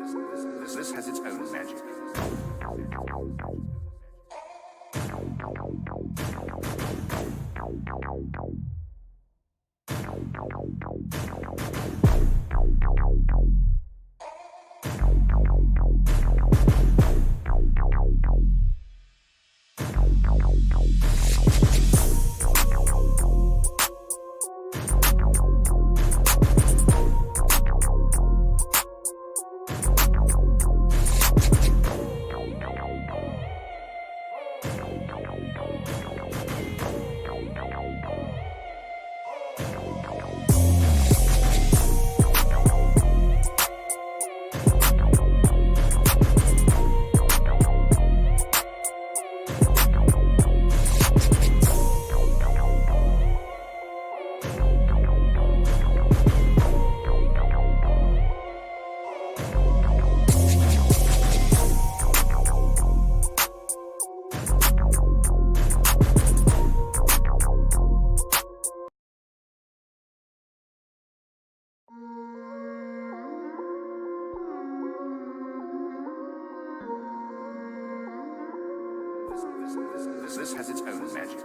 This has its own magic. This has its own magic.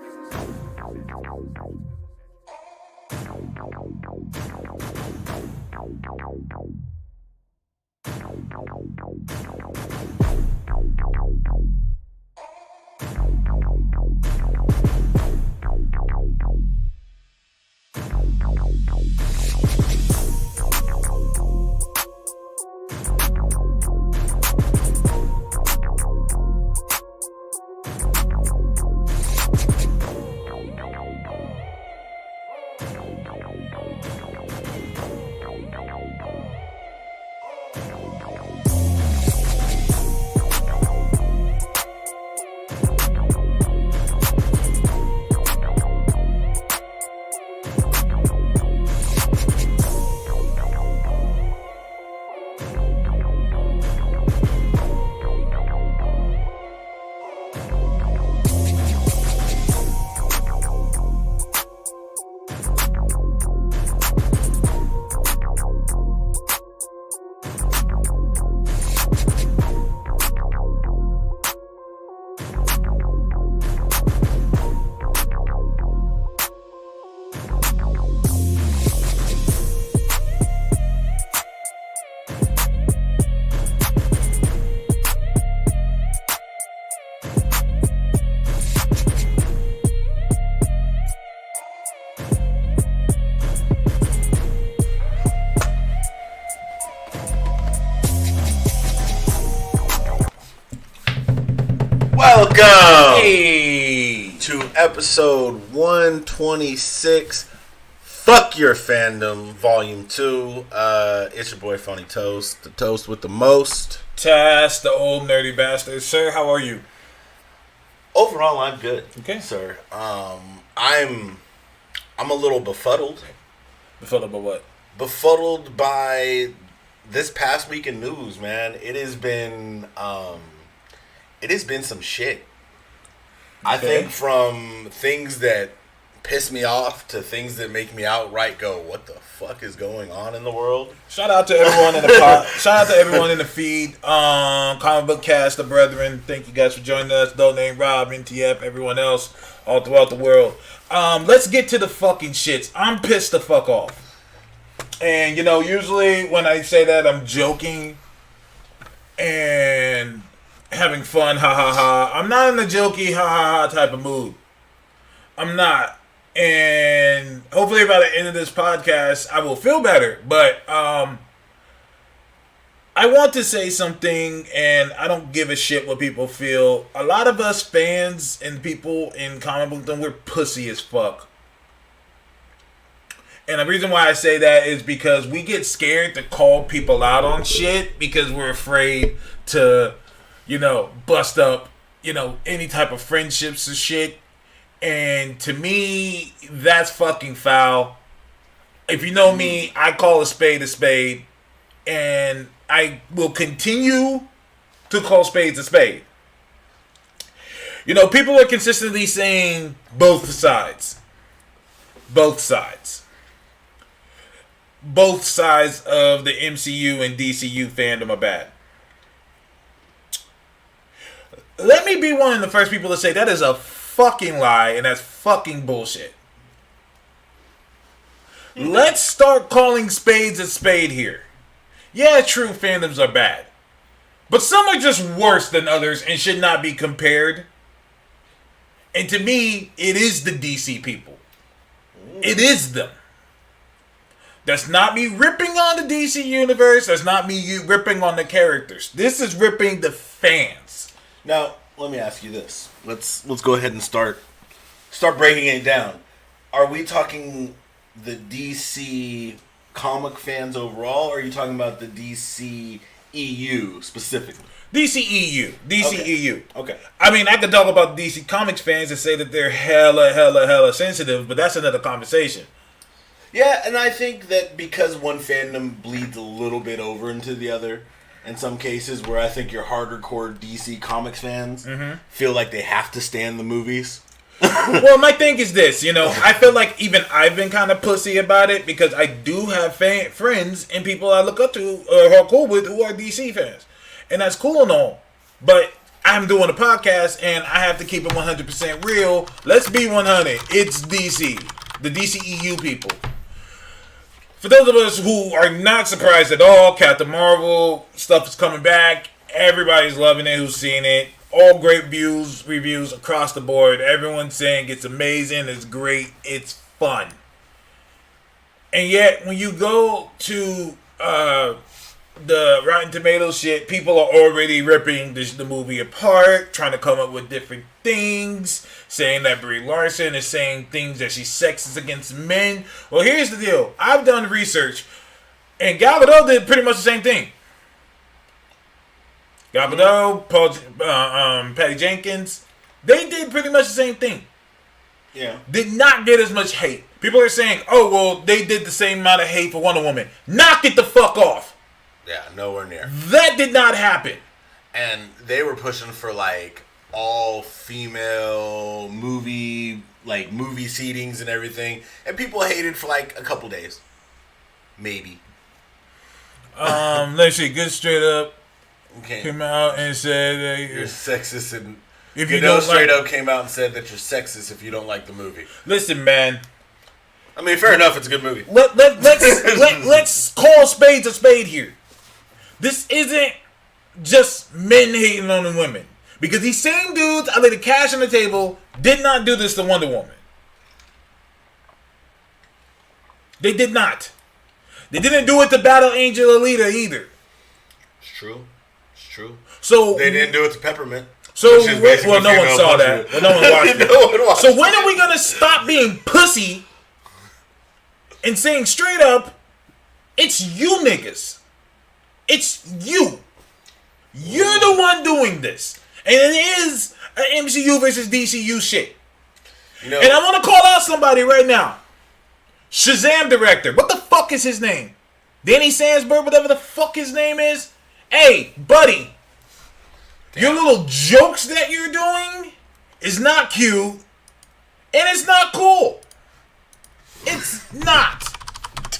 Welcome Hey. to episode 126. Fuck Your Fandom, Volume 2. It's your boy Funny Toast, the toast with the most. Tass, the old nerdy bastard. Sir, how are you? Overall, I'm good. Okay. Sir. I'm a little befuddled. Befuddled by what? Befuddled by this past week in news, man. It has been some shit. I think from things that piss me off to things that make me outright go, what the fuck is going on in the world? Shout out to everyone in the pod. Shout out to everyone in the feed. Comic Book Cast, the brethren. Thank you guys for joining us. Don't name Rob, NTF, everyone else all throughout the world. Let's get to the fucking shits. I'm pissed the fuck off. And you know, usually when I say that, I'm joking and having fun, ha ha ha. I'm not in the jokey ha ha ha type of mood. I'm not. And hopefully by the end of this podcast, I will feel better. But I want to say something, and I don't give a shit what people feel. A lot of us fans and people in comic book, we're pussy as fuck. And the reason why I say that is because we get scared to call people out on shit because we're afraid to, bust up, any type of friendships and shit. And to me, that's fucking foul. If you know me, I call a spade. And I will continue to call spades a spade. People are consistently saying both sides. Both sides. Both sides of the MCU and DCU fandom are bad. Let me be one of the first people to say that is a fucking lie and that's fucking bullshit. Let's start calling spades a spade here. Yeah, true, fandoms are bad. But some are just worse than others and should not be compared. And to me, it is the DC people. It is them. That's not me ripping on the DC universe. That's not me ripping on the characters. This is ripping the fans. Now, let me ask you this. Let's go ahead and start breaking it down. Are we talking the DC comic fans overall, or are you talking about the DC EU specifically? DCEU. DCEU. Okay. I mean, I could talk about DC Comics fans and say that they're hella sensitive, but that's another conversation. Yeah, and I think that because one fandom bleeds a little bit over into the other, in some cases where I think your hardcore DC Comics fans feel like they have to stand the movies. Well, my thing is this, I feel like even I've been kind of pussy about it because I do have friends and people I look up to who are cool with who are DC fans. And that's cool and all. But I'm doing a podcast and I have to keep it 100% real. Let's be 100. It's DC. The DCEU people. For those of us who are not surprised at all, Captain Marvel stuff is coming back. Everybody's loving it who's seen it. All great reviews across the board. Everyone's saying it's amazing, it's great, it's fun. And yet, when you go to the Rotten Tomatoes shit, people are already ripping the movie apart, trying to come up with different things, saying that Brie Larson is saying things that she's sexist against men. Well, here's the deal. I've done research, and Gal Gadot did pretty much the same thing. Gal Gadot, Patty Jenkins, they did pretty much the same thing. Yeah. Did not get as much hate. People are saying, oh, well, they did the same amount of hate for Wonder Woman. Knock it the fuck off. Yeah, nowhere near. That did not happen. And they were pushing for, like, all female movie seatings and everything. And people hated for, like, a couple days. Maybe. Let's see, Good Straight Up Okay. came out and said You're sexist, and if you don't straight up came out and said that you're sexist if you don't like the movie. Listen, man. I mean, fair enough. It's a good movie. Let's call spades a spade here. This isn't just men hating on the women, because these same dudes I laid the cash on the table did not do this to Wonder Woman. They did not. They didn't do it to Battle Angel Alita either. It's true. It's true. So they didn't do it to Peppermint. So, well, no one saw that. Well, no one watched it. So when are we going to stop being pussy and saying straight up, it's you niggas. It's you. You're the one doing this. And it is an MCU versus DCU shit. And I want to call out somebody right now. Shazam director. What the fuck is his name? Danny Sandsberg, whatever the fuck his name is. Hey, buddy. Damn. Your little jokes that you're doing is not cute. And it's not cool. It's not.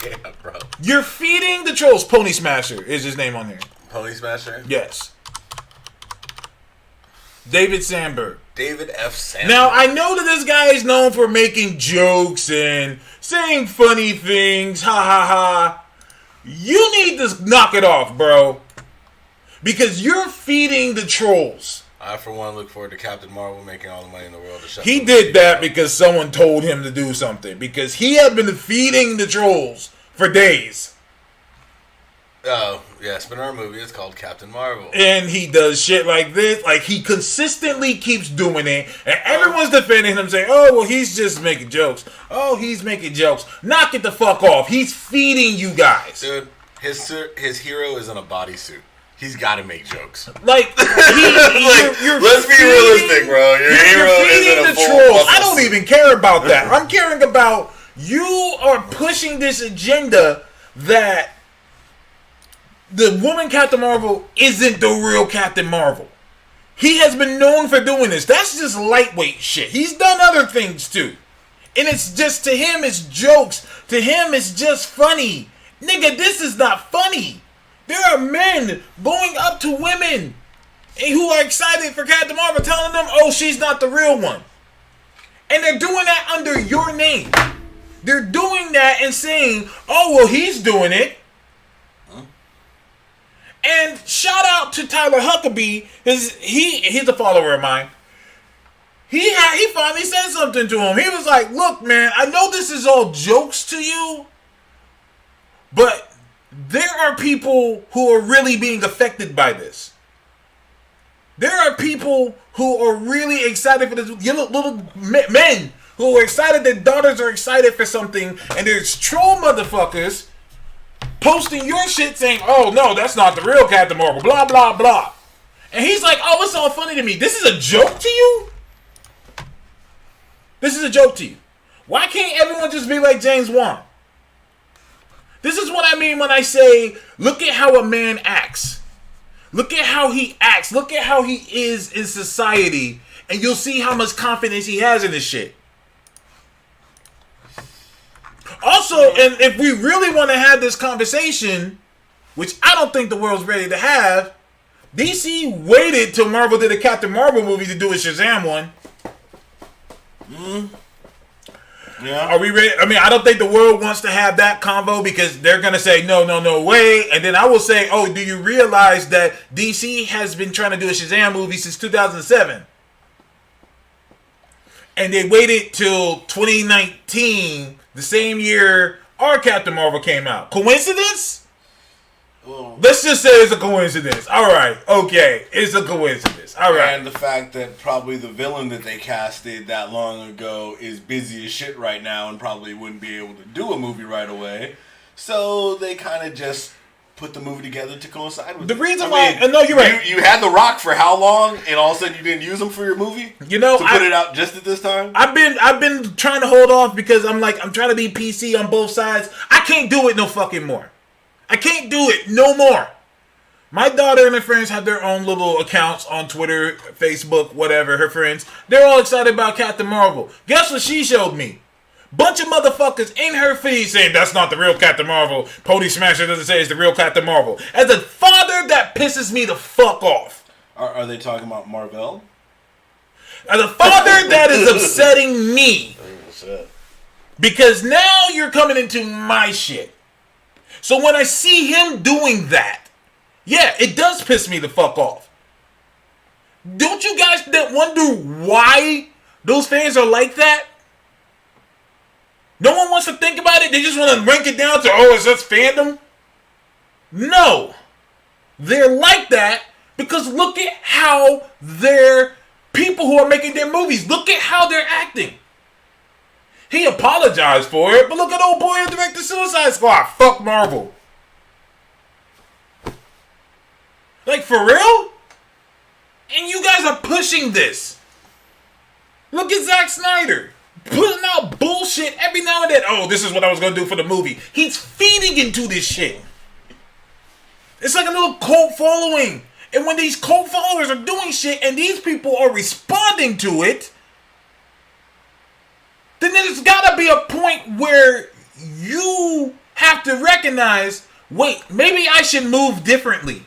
Damn, bro. You're feeding the trolls. Pony Smasher is his name on here. Pony Smasher? Yes. David Sandberg. David F. Sandberg. Now, I know that this guy is known for making jokes and saying funny things. Ha ha ha. You need to knock it off, bro. Because you're feeding the trolls. I, for one, look forward to Captain Marvel making all the money in the world. He did that because someone told him to do something. Because he had been feeding the trolls for days. Oh, yeah, it's been our movie. It's called Captain Marvel. And he does shit like this. Like, he consistently keeps doing it. And everyone's defending him, saying, oh, well, he's just making jokes. Oh, he's making jokes. Knock it the fuck off. He's feeding you guys. Dude, his hero is in a bodysuit. He's got to make jokes. Like, you're let's be realistic, bro. Your hero is in a full trolls. I don't even care about that. I'm caring about you are pushing this agenda that the woman Captain Marvel isn't the real Captain Marvel. He has been known for doing this. That's just lightweight shit. He's done other things too. And it's just, to him, it's jokes. To him, it's just funny. Nigga, this is not funny. There are men going up to women who are excited for Captain Marvel, telling them, oh, she's not the real one. And they're doing that under your name. They're doing that and saying, oh, well, he's doing it. And shout out to Tyler Huckabee. He's a follower of mine. He finally said something to him. He was like, look, man, I know this is all jokes to you, but there are people who are really being affected by this. There are people who are really excited for this. Little men who are excited, their daughters are excited for something, and there's troll motherfuckers posting your shit saying, oh, no, that's not the real Captain Marvel, blah, blah, blah. And he's like, oh, it's all funny to me. This is a joke to you? This is a joke to you. Why can't everyone just be like James Wan? This is what I mean when I say, look at how a man acts. Look at how he acts. Look at how he is in society. And you'll see how much confidence he has in this shit. Also, and if we really want to have this conversation, which I don't think the world's ready to have, DC waited till Marvel did a Captain Marvel movie to do a Shazam one. Yeah. Are we ready? I mean, I don't think the world wants to have that convo because they're going to say, no way. And then I will say, oh, do you realize that DC has been trying to do a Shazam movie since 2007? And they waited till 2019, the same year our Captain Marvel came out. Coincidence? Well, let's just say it's a coincidence. All right. Okay. It's a coincidence. All right. And the fact that probably the villain that they casted that long ago is busy as shit right now and probably wouldn't be able to do a movie right away. So they kind of just put the movie together to coincide with the it. reason why... No, you're right. You had The Rock for how long, and all of a sudden you didn't use him for your movie? You know, to put it out just at this time? I've been trying to hold off because I'm trying to be PC on both sides. I can't do it no fucking more. I can't do it no more. My daughter and her friends have their own little accounts on Twitter, Facebook, whatever, her friends. They're all excited about Captain Marvel. Guess what she showed me? Bunch of motherfuckers in her feed saying that's not the real Captain Marvel. Pony Smasher doesn't say it's the real Captain Marvel. As a father, that pisses me the fuck off. Are they talking about Marvel? As a father, that is upsetting me. Because now you're coming into my shit. So when I see him doing that, yeah, it does piss me the fuck off. Don't you guys wonder why those fans are like that? No one wants to think about it. They just want to rank it down to, oh, it's just fandom. No. They're like that because look at how they're people who are making their movies. Look at how they're acting. He apologized for it, but look at old boy who directed Suicide Squad. Fuck Marvel. Like, for real? And you guys are pushing this. Look at Zack Snyder. Putting out bullshit every now and then. Oh, this is what I was going to do for the movie. He's feeding into this shit. It's like a little cult following. And when these cult followers are doing shit and these people are responding to it, then there's got to be a point where you have to recognize, wait, maybe I should move differently.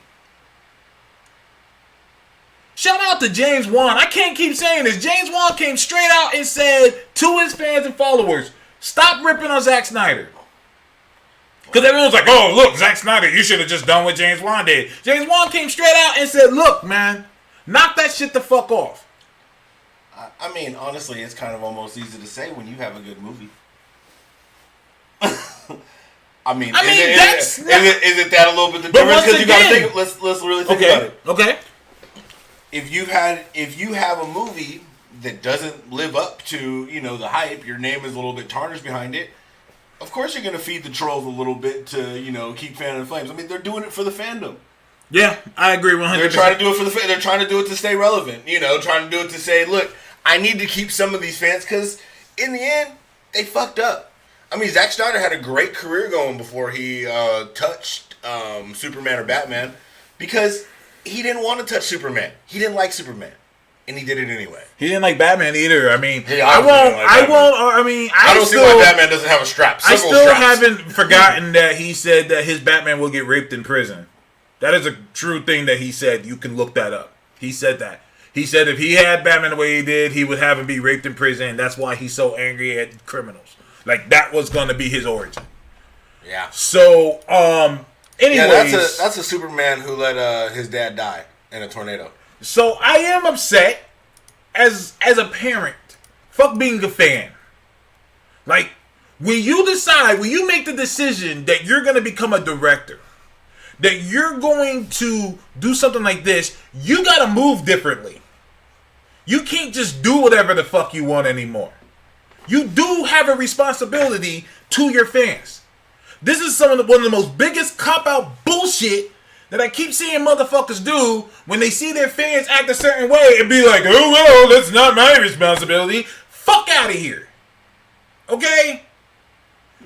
Shout out to James Wan. I can't keep saying this. James Wan came straight out and said to his fans and followers, stop ripping on Zack Snyder. Because everyone's like, oh, look, Zack Snyder, you should have just done what James Wan did. James Wan came straight out and said, look, man, knock that shit the fuck off. I mean, honestly, it's kind of almost easy to say when you have a good movie. I mean, is it that a little bit the difference? Because you got to think. Let's really think about it. Okay. If you have a movie that doesn't live up to the hype, your name is a little bit tarnished behind it. Of course, you're going to feed the trolls a little bit to keep fanning the flames. I mean, they're doing it for the fandom. Yeah, I agree 100%. They're trying to do it they're trying to do it to stay relevant. Trying to do it to say, look, I need to keep some of these fans because in the end, they fucked up. I mean, Zack Snyder had a great career going before he touched Superman or Batman because he didn't want to touch Superman. He didn't like Superman, and he did it anyway. He didn't like Batman either. I mean, I don't see why Batman doesn't have a strap. I still haven't forgotten that he said that his Batman will get raped in prison. That is a true thing that he said. You can look that up. He said that. He said if he had Batman the way he did, he would have him be raped in prison. That's why he's so angry at criminals. Like, that was going to be his origin. Yeah. So, anyways. Yeah, that's a Superman who let his dad die in a tornado. So, I am upset as a parent. Fuck being a fan. Like, when you make the decision that you're going to become a director, that you're going to do something like this, you got to move differently. You can't just do whatever the fuck you want anymore. You do have a responsibility to your fans. This is one of the most biggest cop-out bullshit that I keep seeing motherfuckers do when they see their fans act a certain way and be like, oh, well, that's not my responsibility. Fuck out of here. Okay?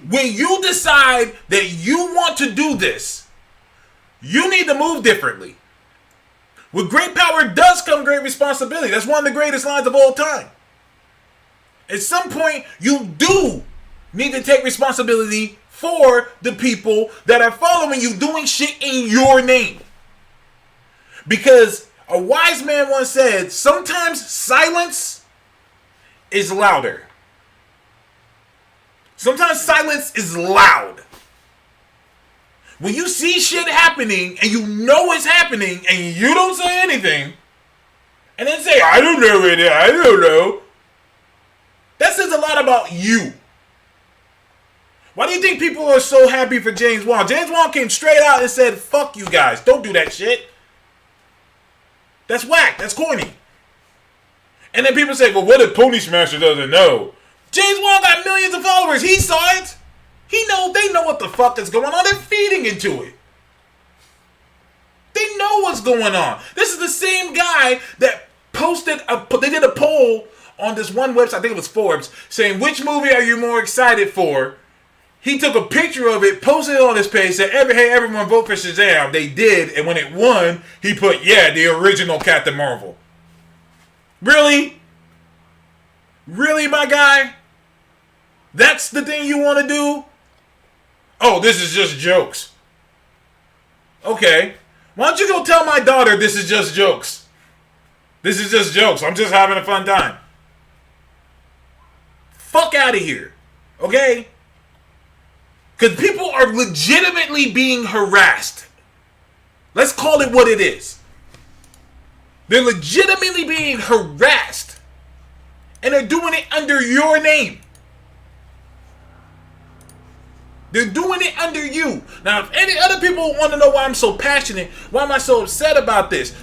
When you decide that you want to do this, you need to move differently. With great power does come great responsibility. That's one of the greatest lines of all time. At some point, you do need to take responsibility for the people that are following you doing shit in your name. Because a wise man once said, sometimes silence is louder. Sometimes silence is loud. When you see shit happening and you know it's happening and you don't say anything, and then say, I don't know it, I don't know. That says a lot about you. Why do you think people are so happy for James Wan? James Wan came straight out and said, fuck you guys. Don't do that shit. That's whack. That's corny. And then people say, well, what if Pony Smasher doesn't know? James Wan got millions of followers. He saw it. They know what the fuck is going on. They're feeding into it. They know what's going on. This is the same guy that they did a poll on this one website, I think it was Forbes, saying, which movie are you more excited for? He took a picture of it, posted it on his page, said, hey, everyone vote for Shazam. They did, and when it won, he put, yeah, the original Captain Marvel. Really? Really, my guy? That's the thing you want to do? Oh, this is just jokes. Okay. Why don't you go tell my daughter this is just jokes? This is just jokes. I'm just having a fun time. Fuck out of here. Okay? Because people are legitimately being harassed. Let's call it what it is. They're legitimately being harassed. And they're doing it under your name. They're doing it under you. Now, if any other people want to know why I'm so passionate, why am I so upset about this,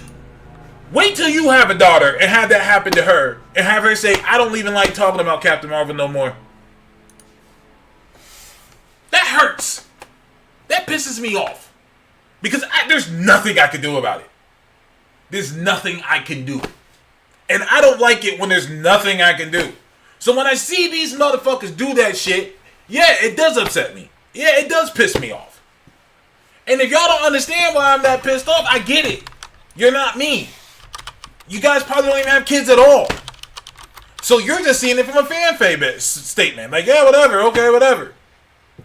wait till you have a daughter and have that happen to her and have her say, I don't even like talking about Captain Marvel no more. That hurts. That pisses me off. Because there's nothing I can do about it. There's nothing I can do. And I don't like it when there's nothing I can do. So when I see these motherfuckers do that shit, yeah, it does upset me. Yeah, it does piss me off. And if y'all don't understand why I'm that pissed off, I get it. You're not me. You guys probably don't even have kids at all. So you're just seeing it from a fan favorite statement. Like, yeah, whatever, okay, whatever.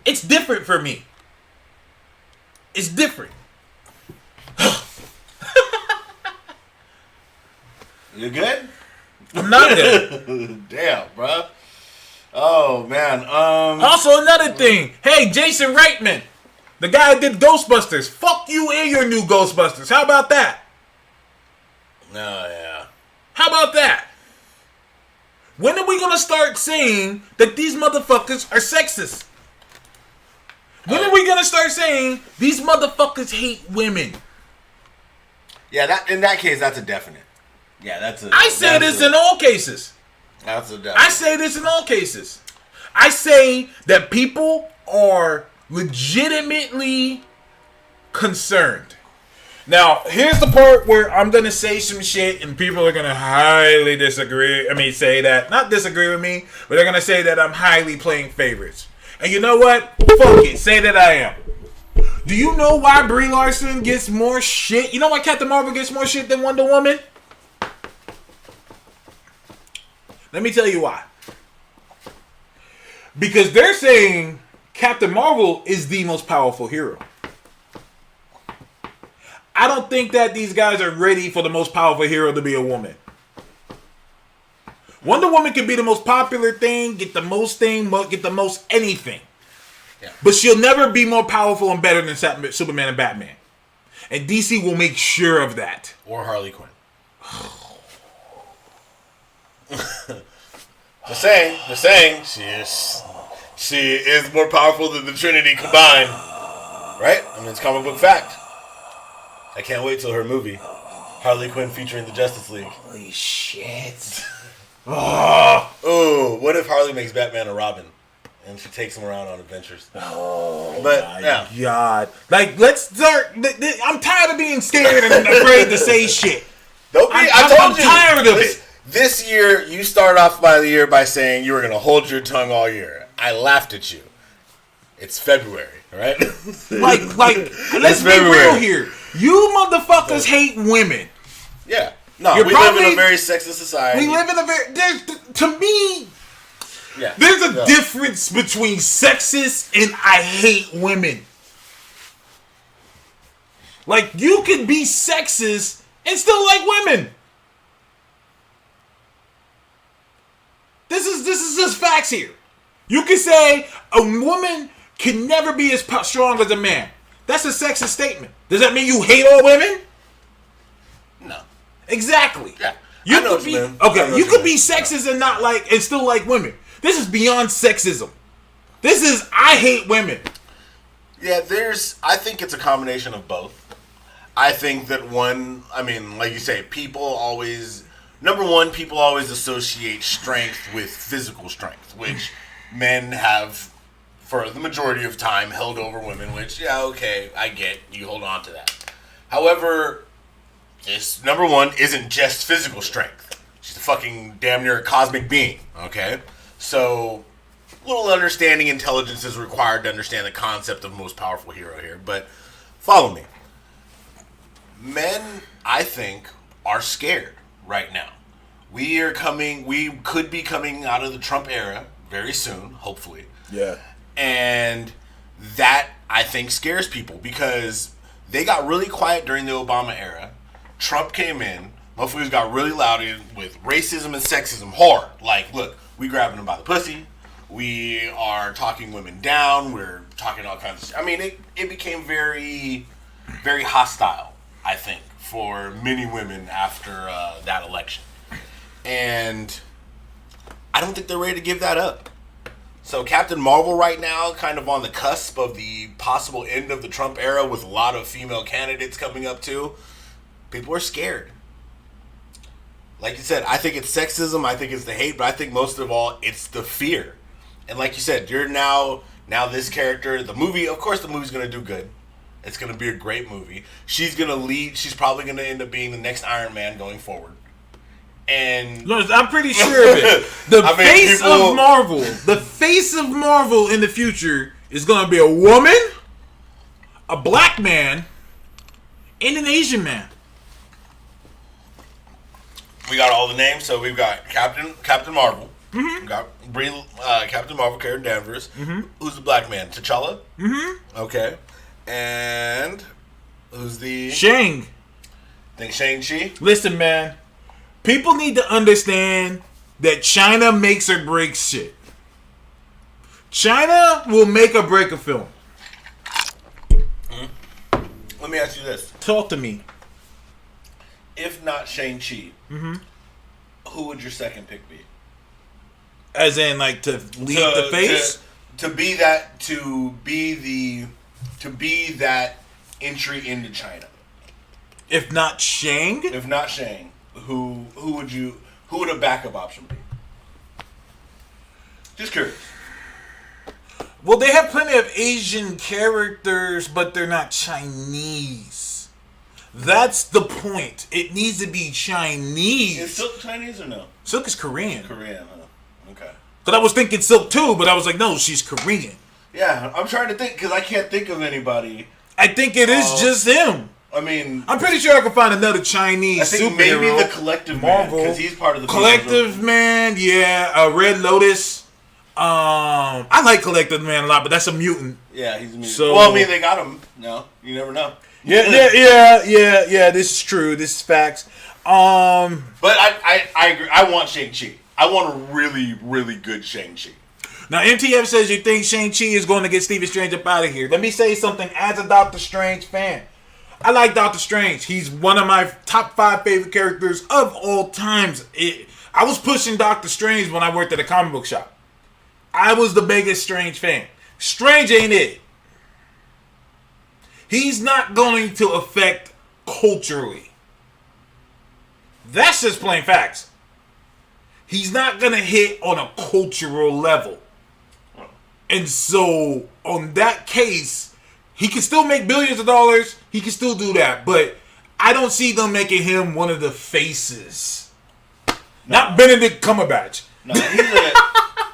It's different for me. It's different. You good? I'm not good. Damn, bro. Oh, man. Also, another thing. Hey, Jason Reitman, the guy that did Ghostbusters. Fuck you and your new Ghostbusters. How about that? Oh, yeah. How about that? When are we going to start saying that these motherfuckers are sexist? When are we going to start saying these motherfuckers hate women? Yeah, in that case, that's a definite. Yeah, that's a... I say this in all cases. That's a definite. I say this in all cases. I say that people are legitimately concerned. Now, here's the part where I'm going to say some shit and people are going to highly disagree. Say that. Not disagree with me, but they're going to say that I'm highly playing favorites. And you know what? Fuck it. Say that I am. Do you know why Brie Larson gets more shit? You know why Captain Marvel gets more shit than Wonder Woman? Let me tell you why. Because they're saying Captain Marvel is the most powerful hero. I don't think that these guys are ready for the most powerful hero to be a woman. Wonder Woman can be the most popular thing, get the most anything. Yeah. But she'll never be more powerful and better than Superman and Batman. And DC will make sure of that. Or Harley Quinn. The saying, she is more powerful than the Trinity combined. Right? I mean, it's comic book fact. I can't wait till her movie. Harley Quinn featuring the Justice League. Holy shit. Oh, what if Harley makes Batman a Robin? And she takes him around on adventures. Oh, but, my yeah. God. Like, let's start. I'm tired of being scared and afraid to say shit. I'm tired of it. This year, you start off by the year by saying you were going to hold your tongue all year. I laughed at you. It's February, right? like, let's be real here. You motherfuckers hate women. Yeah. No, we live in a very sexist society. We live in a very... To me... Yeah. There's a difference between sexist and I hate women. Like, you can be sexist and still like women. This is just facts here. You can say a woman can never be as strong as a man. That's a sexist statement. Does that mean you hate all women? No. Exactly. Yeah. You could be You could be sexist and not like and still like women. This is beyond sexism. This is I hate women. Yeah, I think it's a combination of both. I think that like you say, people always associate strength with physical strength, which men have for the majority of time held over women, which, yeah, okay, I get, you hold on to that. However, this, number one, isn't just physical strength. She's a fucking damn near a cosmic being, okay? So, little understanding, intelligence is required to understand the concept of most powerful hero here, but follow me. Men, I think, are scared right now. We could be coming out of the Trump era very soon, hopefully. Yeah. And that, I think, scares people because they got really quiet during the Obama era. Trump came in, motherfuckers got really loud with racism and sexism hard. Like, look, we grabbing them by the pussy. We are talking women down. We're talking all kinds of shit. I mean, it became very, very hostile, I think, for many women after that election. And I don't think they're ready to give that up. So Captain Marvel right now, kind of on the cusp of the possible end of the Trump era with a lot of female candidates coming up too. People are scared. Like you said, I think it's sexism, I think it's the hate, but I think most of all, it's the fear. And like you said, you're now this character, the movie, of course the movie's going to do good. It's going to be a great movie. She's going to lead, she's probably going to end up being the next Iron Man going forward. And I'm pretty sure of it. The face of Marvel in the future is going to be a woman, a black man, and an Asian man. We got all the names, so we've got Captain Marvel. Mm-hmm. We got Captain Marvel, Karen Danvers. Mm-hmm. Who's the black man? T'Challa? Mm-hmm. Okay. And who's the... Shang. Think Shang-Chi? Listen, man. People need to understand that China makes or breaks shit. China will make or break a film. Mm-hmm. Let me ask you this. Talk to me. If not Shang-Chi, mm-hmm. who would your second pick be? As in, like, to lead the face? To be that entry into China. If not Shang? If not Shang, who would a backup option be? Just curious. Well, they have plenty of Asian characters, but they're not Chinese. That's the point. It needs to be Chinese. Is Silk Chinese or no? Silk is Korean. Korean, huh? Okay. But I was thinking Silk too, but I was like, no, she's Korean. Yeah, I'm trying to think, because I can't think of anybody. I think it is just him. I mean... I'm pretty sure I can find another Chinese superhero. I think maybe the Collective Marvel. Man, because he's part of the... Collective Man, yeah. Red Lotus. I like Collective Man a lot, but that's a mutant. Yeah, he's a mutant. So, well, I mean, they got him. No, you never know. Yeah. This is true. This is facts. But I agree. I want Shang-Chi. I want a really, really good Shang-Chi. Now, MTF says you think Shang-Chi is going to get Stephen Strange up out of here. Let me say something as a Doctor Strange fan. I like Doctor Strange. He's one of my top 5 favorite characters of all times. I was pushing Doctor Strange when I worked at a comic book shop. I was the biggest Strange fan. Strange ain't it. He's not going to affect culturally. That's just plain facts. He's not going to hit on a cultural level. And so, on that case, he can still make billions of dollars. He can still do that. But I don't see them making him one of the faces. No. Not Benedict Cumberbatch. No,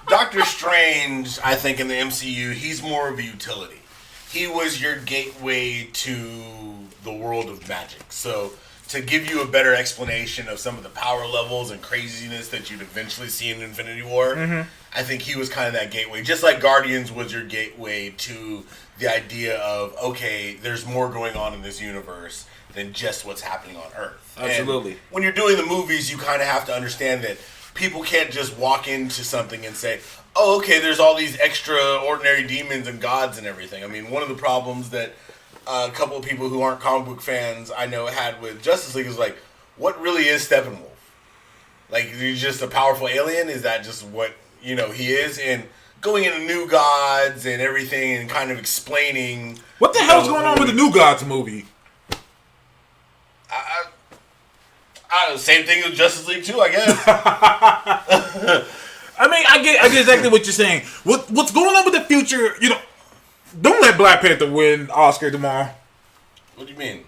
Doctor Strange, I think, in the MCU, he's more of a utility. He was your gateway to the world of magic. So, to give you a better explanation of some of the power levels and craziness that you'd eventually see in Infinity War, I think he was kind of that gateway. Just like Guardians was your gateway to the idea of, okay, there's more going on in this universe than just what's happening on Earth. Absolutely. And when you're doing the movies, you kind of have to understand that people can't just walk into something and say, oh, okay, there's all these extraordinary demons and gods and everything. I mean, one of the problems that a couple of people who aren't comic book fans I know had with Justice League is like, what really is Steppenwolf? Like, he's just a powerful alien? Is that just what, he is? And going into New Gods and everything and kind of explaining... What the hell's going on with the New Gods movie? Same thing with Justice League 2, I guess. I mean, I get exactly what you're saying. What's going on with the future, don't let Black Panther win Oscar tomorrow. What do you mean?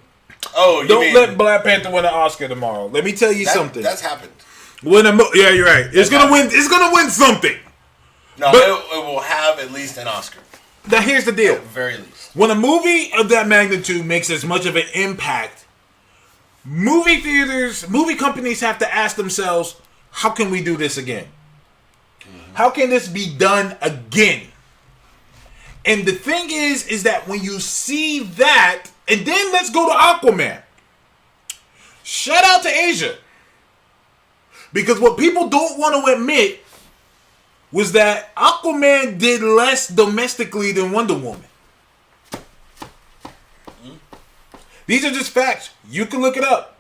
Oh, don't let Black Panther win an Oscar tomorrow. Let me tell you something. That's happened. Yeah, you're right. It's gonna win. It's gonna win something. No, but it will have at least an Oscar. Now here's the deal. At the very least, when a movie of that magnitude makes as much of an impact, movie companies have to ask themselves, how can we do this again? How can this be done again? And the thing is that when you see that, and then let's go to Aquaman. Shout out to Asia. Because what people don't want to admit was that Aquaman did less domestically than Wonder Woman. These are just facts. You can look it up.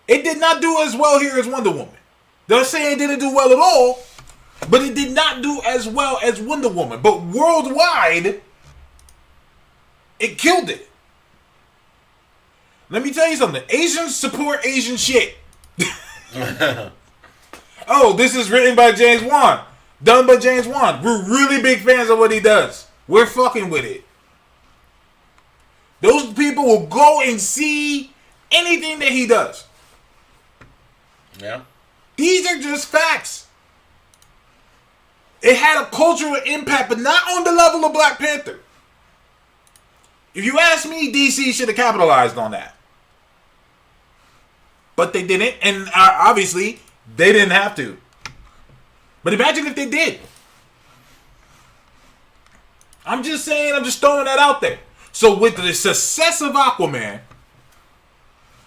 It did not do as well here as Wonder Woman. They're saying it didn't do well at all, but it did not do as well as Wonder Woman. But worldwide, it killed it. Let me tell you something. Asians support Asian shit. Oh, this is written by James Wan. Done by James Wan. We're really big fans of what he does. We're fucking with it. Those people will go and see anything that he does. Yeah. These are just facts. It had a cultural impact, but not on the level of Black Panther. If you ask me, DC should have capitalized on that. But they didn't, and obviously, they didn't have to. But imagine if they did. I'm just saying, I'm just throwing that out there. So with the success of Aquaman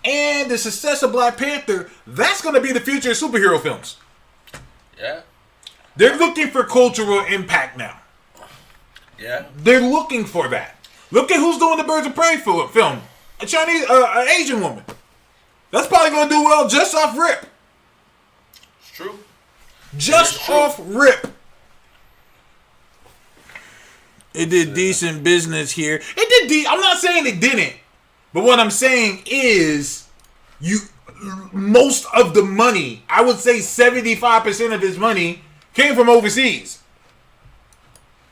and the success of Black Panther, that's going to be the future of superhero films. Yeah. They're looking for cultural impact now. Yeah. They're looking for that. Look at who's doing the Birds of Prey film. A Chinese, an Asian woman. That's probably going to do well just off rip. It's true. Just off rip. It did decent business here. It did. I'm not saying it didn't, but what I'm saying is, most of the money, I would say 75% of his money, came from overseas.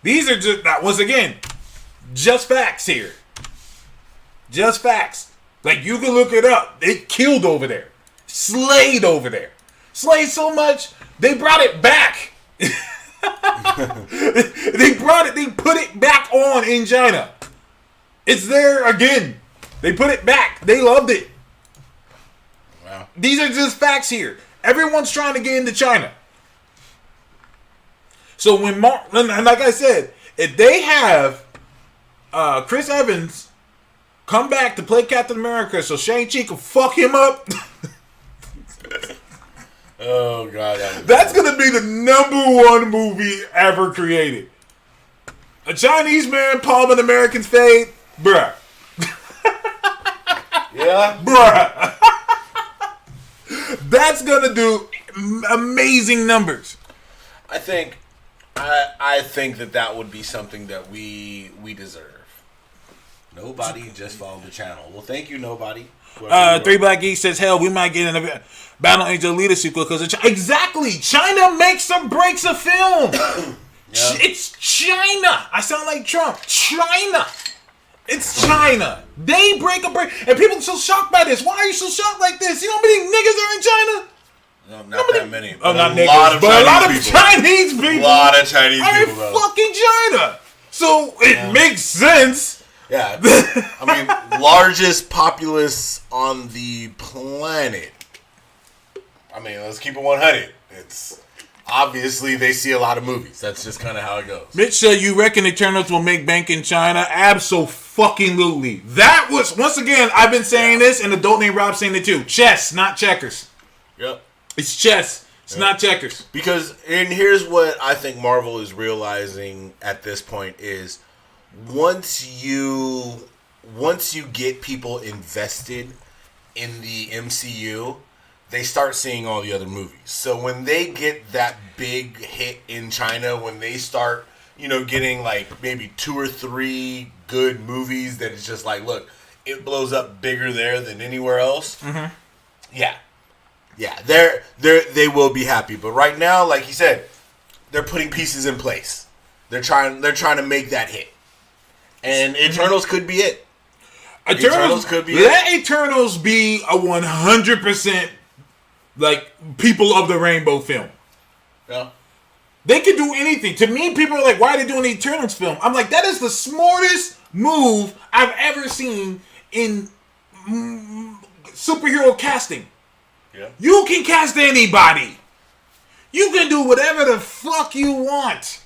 These are just, once again, just facts here. Just facts. Like, you can look it up. It killed over there. Slayed over there. Slayed so much, they brought it back. They put it back on in China. It's there again. They put it back. They loved it. Wow. These are just facts here. Everyone's trying to get into China. So when and like I said, if they have Chris Evans come back to play Captain America so Shang-Chi can fuck him up. Oh god, That's gonna be the #1 movie ever created. A Chinese man palm an American's fade, bruh. Yeah, Bruh. That's gonna do amazing numbers. I think that would be something that we deserve. Nobody just followed the channel. Well, thank you, nobody. Three Black Geeks says, hell, we might get in a Battle Angel Alita sequel because of exactly. China makes or breaks a film. Yeah. It's China. I sound like Trump. China. It's China. They break a break, and people are so shocked by this. Why are you so shocked like this? You know how many niggas are in China? No, not that many. Oh, not a niggas, lot of but a lot of people. Chinese people. A lot of Chinese are in people, though. fucking China. So it makes sense. Yeah, I mean, largest populace on the planet. I mean, let's keep it 100. It's obviously they see a lot of movies. That's just kind of how it goes. Mitch said, "You reckon Eternals will make bank in China?" Abso-fucking-lutely. That was, once again, I've been saying this, and Adult Named Rob saying it too. Chess, not checkers. Yep. It's chess. It's not checkers. Because, and here's what I think Marvel is realizing at this point is, once you get people invested in the MCU, they start seeing all the other movies. So when they get that big hit in China, when they start, getting like maybe 2 or 3 good movies that it's just like, look, it blows up bigger there than anywhere else. Mm-hmm. Yeah, they will be happy. But right now, like you said, they're putting pieces in place. They're trying to make that hit. And Eternals could be it. Eternals could be let it. Eternals be a 100% like people of the rainbow film. Yeah. They could do anything. To me, people are like, why are they doing the Eternals film? I'm like, that is the smartest move I've ever seen in superhero casting. Yeah. You can cast anybody. You can do whatever the fuck you want.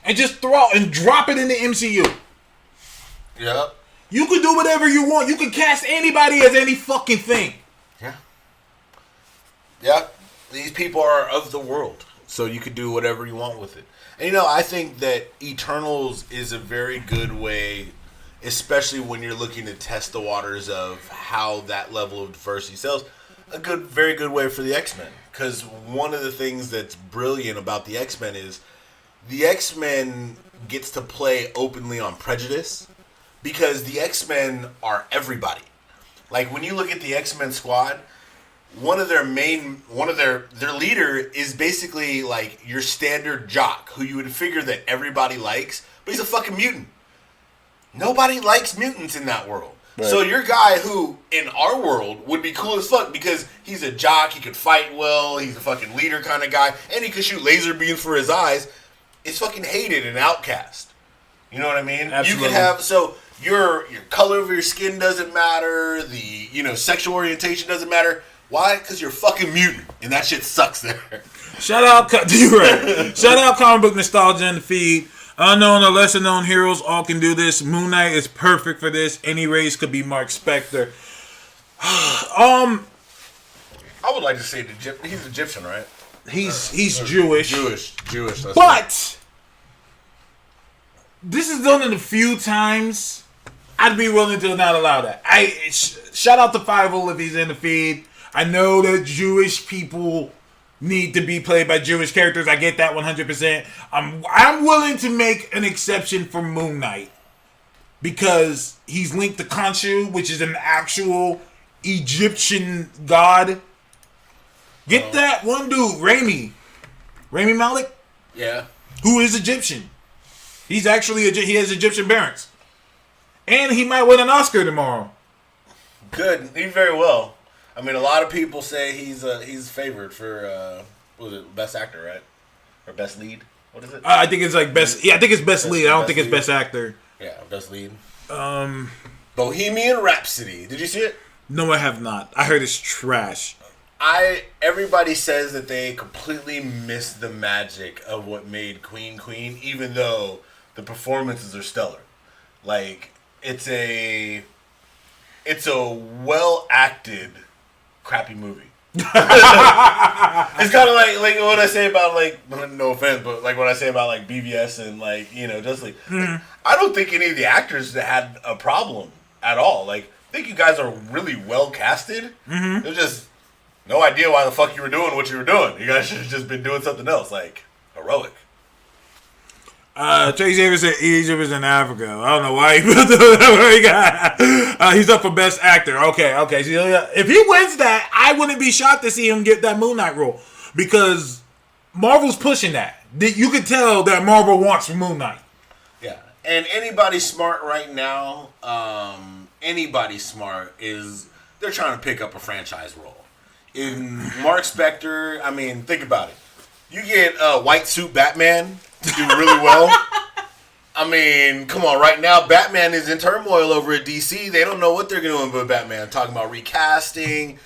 And just throw out and drop it in the MCU. Yeah. You can do whatever you want. You can cast anybody as any fucking thing. Yeah. Yeah. These people are of the world. So you could do whatever you want with it. And I think that Eternals is a very good way, especially when you're looking to test the waters of how that level of diversity sells. Very good way for the X-Men. Because one of the things that's brilliant about the X-Men is the X-Men gets to play openly on prejudice because the X-Men are everybody. Like when you look at the X-Men squad, their leader is basically like your standard jock who you would figure that everybody likes, but he's a fucking mutant. Nobody likes mutants in that world. Right. So your guy who in our world would be cool as fuck because he's a jock, he could fight well, he's a fucking leader kind of guy, and he could shoot laser beams for his eyes. It's fucking hated and outcast. You know what I mean? Absolutely. You can have your color of your skin doesn't matter. The sexual orientation doesn't matter. Why? Because you're a fucking mutant, and that shit sucks there. Shout out, you're right. Shout out, comic book nostalgia in the feed. Unknown or lesser known heroes all can do this. Moon Knight is perfect for this. Any race could be Mark Spector. I would like to say he's Egyptian, right? He's Jewish. Jewish. That's But this is done in a few times. I'd be willing to not allow that. Shout out to Fievel if he's in the feed. I know that Jewish people need to be played by Jewish characters. I get that 100%. I'm willing to make an exception for Moon Knight because he's linked to Khonshu, which is an actual Egyptian god. Get that one dude, Rami Malek. Yeah. Who is Egyptian? He's actually he has Egyptian parents, and he might win an Oscar tomorrow. Good, he very well. I mean, a lot of people say he's favored for what was it, best actor, right, or best lead? What is it? I think it's like best. Yeah, I think it's best lead. I don't think it's best actor. Yeah, best lead. Bohemian Rhapsody. Did you see it? No, I have not. I heard it's trash. Everybody says that they completely missed the magic of what made Queen, even though the performances are stellar. Like, it's a well acted crappy movie. It's kind of like what I say about like, no offense, but like what I say about like BVS and like, you know, just like I don't think any of the actors had a problem at all. Like, I think you guys are really well casted. There's just no idea why the fuck you were doing what you were doing. You guys should have just been doing something else, like heroic. Trey Davis said Egypt is in Africa. I don't know why he put that. He's up for Best Actor. Okay. So, if he wins that, I wouldn't be shocked to see him get that Moon Knight role because Marvel's pushing that. You could tell that Marvel wants Moon Knight. Yeah, and anybody smart right now, they're trying to pick up a franchise role. In Mark Spector, I mean, think about it. You get White Suit Batman to do really well. I mean, come on, right now, Batman is in turmoil over at DC. They don't know what they're doing with Batman. Talking about recasting.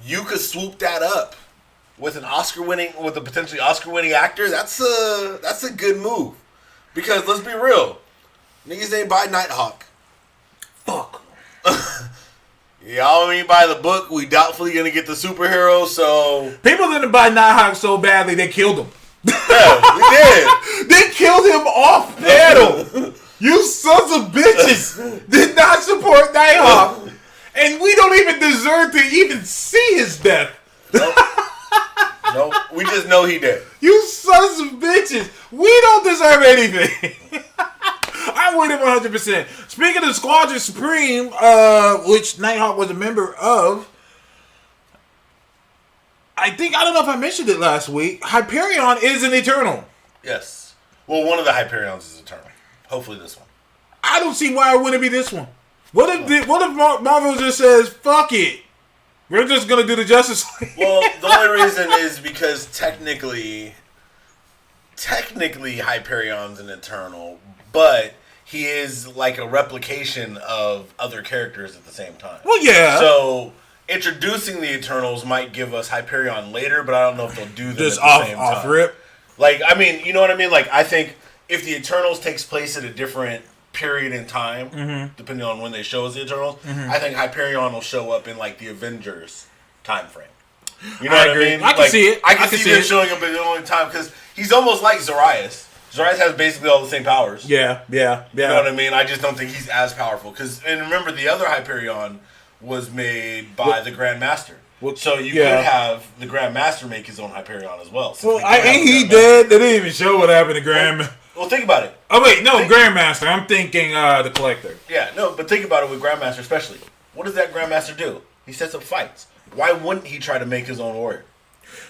You could swoop that up with a potentially Oscar-winning actor. That's a good move. Because let's be real, niggas ain't buy Nighthawk. Fuck. Y'all ain't buy the book. We doubtfully gonna get the superhero. So people didn't buy Nighthawk so badly they killed him. Yeah, we did. They killed him off panel. You sons of bitches did not support Nighthawk, and we don't even deserve to even see his death. Nope. We just know he did. You sons of bitches. We don't deserve anything. I'm with him 100%. Speaking of Squadron Supreme, which Nighthawk was a member of, I don't know if I mentioned it last week. Hyperion is an Eternal. Yes. Well, one of the Hyperions is Eternal. Hopefully this one. I don't see why it wouldn't be this one. What if Marvel just says, fuck it, we're just going to do the Justice League? Well, the only reason is because technically Hyperion's an Eternal, but he is like a replication of other characters at the same time. Well, yeah. So introducing the Eternals might give us Hyperion later, but I don't know if they'll do them just at the same time. Off rip. Like, I mean, you know what I mean? Like, I think if the Eternals takes place at a different period in time, depending on when they show us the Eternals, I think Hyperion will show up in like the Avengers time frame. You know what I mean? I can see it. I can see them showing up at the only time because he's almost like Zarias. Zarias has basically all the same powers. Yeah. You know what I mean? I just don't think he's as powerful. And remember, the other Hyperion was made by the Grand Master. So you could have the Grand Master make his own Hyperion as well. Ain't he dead? They didn't even show what happened to Grand. Well, think about it. Oh wait, no, Grandmaster. I'm thinking the Collector. Yeah, no, but think about it with Grandmaster especially. What does that Grandmaster do? He sets up fights. Why wouldn't he try to make his own warrior?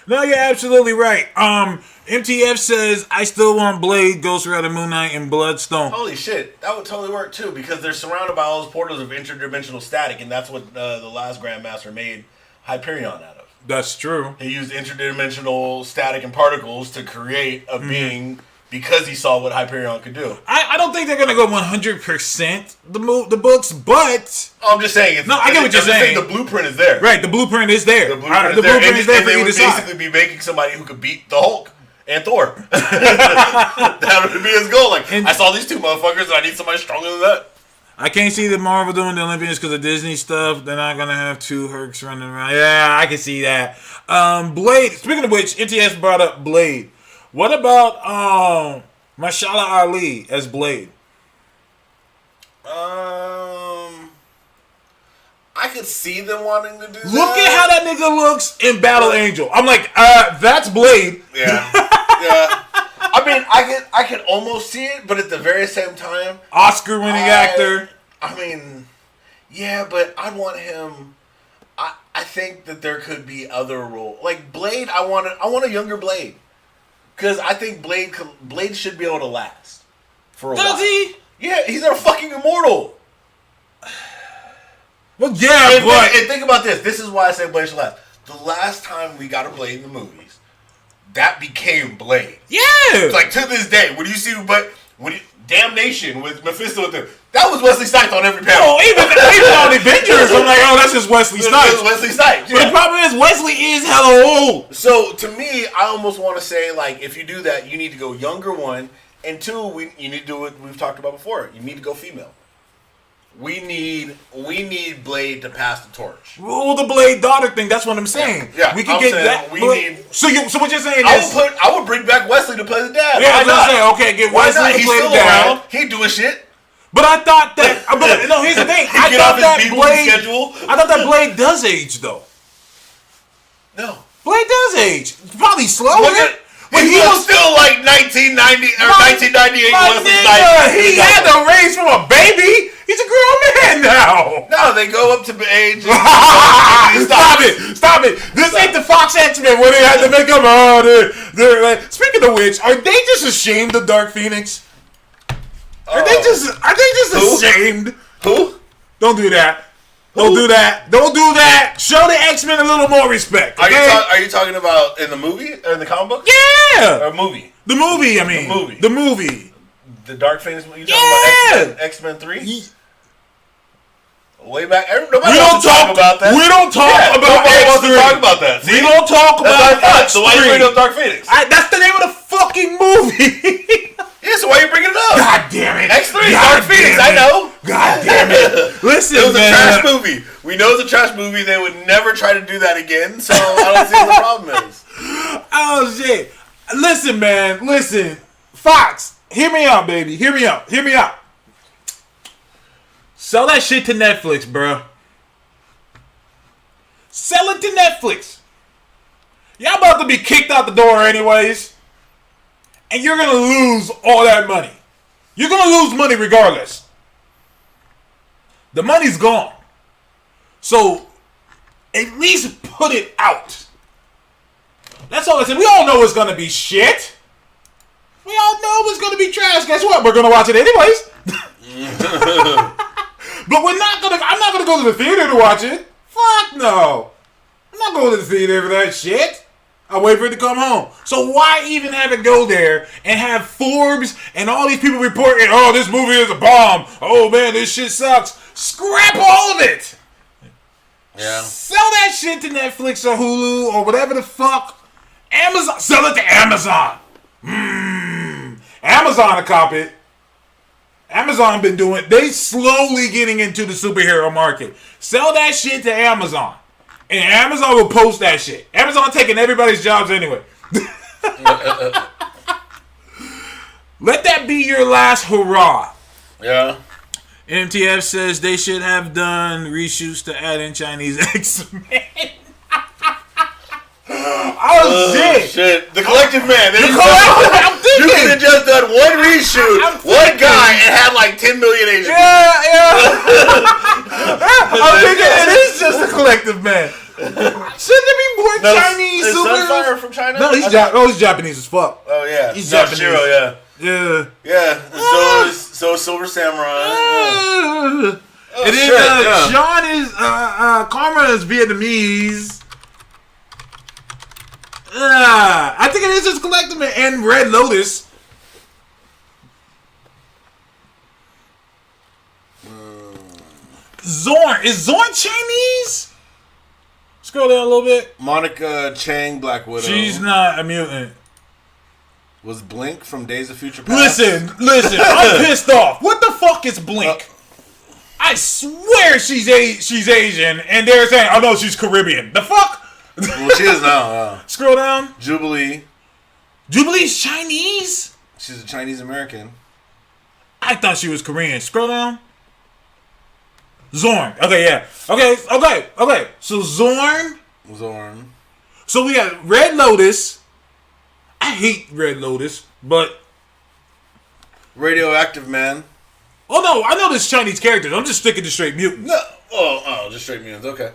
No, you're absolutely right. MTF says, I still want Blade, Ghost Rider, Moon Knight, and Bloodstone. Holy shit, that would totally work too, because they're surrounded by all those portals of interdimensional static, and that's what the last Grandmaster made Hyperion out of. That's true. He used interdimensional static and particles to create a being because he saw what Hyperion could do. I don't think they're going to go 100% the books, but... I'm just saying. I get what you're saying. The blueprint is there. Right, the blueprint is there. The blueprint is there for either side. Basically be making somebody who could beat the Hulk and Thor. That would be his goal. Like, I saw these two motherfuckers and I need somebody stronger than that. I can't see the Marvel doing the Olympians because of Disney stuff. They're not going to have two Hercs running around. Yeah, I can see that. Blade. Speaking of which, NTS brought up Blade. What about Mashallah Ali as Blade? I could see them wanting to do that. Look at how that nigga looks in Battle Angel. I'm like, that's Blade. Yeah. Yeah. I mean, I could almost see it, but at the very same time, Oscar-winning actor. I mean, yeah, but I want him. I think that there could be other roles like Blade. I want a younger Blade because I think Blade should be able to last for a while. Does he? Yeah, he's a fucking immortal. Well, yeah, and think about this. This is why I say Blade should last. The last time we got a Blade in the movies, that became Blade. Yeah. Like to this day, when you see, Damnation with Mephisto, that was Wesley Snipes on every panel. Oh, even on Avengers, I'm like, oh, that's just Wesley Snipes. Wesley Snipes. Yeah. But the problem is, Wesley is hella old. So to me, I almost want to say, like, if you do that, you need to go younger one, and two, you need to do what we've talked about before. You need to go female. We need Blade to pass the torch. Well, the Blade daughter thing. That's what I'm saying. Yeah, we can I'm get saying that. we Blade. need- So what you're saying I is would bring back Wesley to play the dad. Yeah, Why I was gonna not? say, okay, get Why Wesley not? to He's play still the dad. around. He ain't doing shit. But I thought that. No, here's the thing. I Get thought off that his Blade. schedule. I thought that Blade does age though. No. Blade does age. Probably slower. Look at, When he was still like 1990 or 1998 My Wesley nigga, Snipes. he had to raise from a baby. He's a grown man now. No, they go up to age. Stop it. This ain't the Fox X-Men where they had to make them. They're like, speaking of which, are they just ashamed of Dark Phoenix? Are they just Who? ashamed? Who? Don't do that. Don't do that. Show the X-Men a little more respect. Okay? Are you talking about in the movie or in the comic book? Yeah. Or movie? The movie, I mean. The movie. The Dark Phoenix movie? You talking about X-Men 3? Way back. Nobody wants to talk about that. We don't talk about nobody X3. wants to talk about that. We don't talk That's about what I thought. X3. So why you bring up Dark Phoenix? That's the name of the fucking movie. Yeah, so why you bringing it up? God damn it. X3, Dark Phoenix, I know. God damn it. Listen, It was man. a trash movie. We know it's a trash movie. They would never try to do that again, so I don't see what the problem is. Oh, shit. Listen, man. Listen. Fox, hear me out, baby. Hear me out. Sell that shit to Netflix, bro. Sell it to Netflix. Y'all about to be kicked out the door anyways. And you're going to lose all that money. You're going to lose money regardless. The money's gone. So, at least put it out. That's all I said. We all know it's going to be shit. We all know it's going to be trash. Guess what? We're going to watch it anyways. But I'm not going to go to the theater to watch it. Fuck no. I'm not going to the theater for that shit. I'll wait for it to come home. So why even have it go there and have Forbes and all these people reporting, oh, this movie is a bomb. Oh, man, this shit sucks. Scrap all of it. Yeah. Sell that shit to Netflix or Hulu or whatever the fuck. Amazon. Sell it to Amazon. Amazon will cop it. Amazon been doing. They slowly getting into the superhero market. Sell that shit to Amazon. And Amazon will post that shit. Amazon taking everybody's jobs anyway. Let that be your last hurrah. Yeah. MTF says they should have done reshoots to add in Chinese X-Men. Shit. The Collective Man. I'm You thinking. could have just done one reshoot, one guy, and had like 10 million Asian people. Yeah. I'm thinking it is just a Collective Man. Shouldn't there be more Chinese Is superheroes? Sunfire from China? No, he's Japanese as fuck. Oh, yeah. He's Not Japanese. Shiro, yeah. Yeah. Yeah. So is Silver Samurai. And then Sean is Karma is Vietnamese. I think it is just Collective Man and Red Lotus. Zorn. Is Zorn Chinese? Scroll down a little bit. Monica Chang, Black Widow. She's not a mutant. Was Blink from Days of Future Past. Listen. I'm pissed off. What the fuck is Blink? I swear she's Asian, and they're saying, oh no, she's Caribbean. The fuck? Well, she is now. Scroll down. Jubilee's Chinese? She's a Chinese American. I thought she was Korean. Scroll down. Zorn. Okay, yeah. Okay. So Zorn. So we got Red Lotus. I hate Red Lotus, but Radioactive Man. oh no, I know there's Chinese characters. I'm just sticking to straight mutants. No. Oh, just straight mutants. Okay.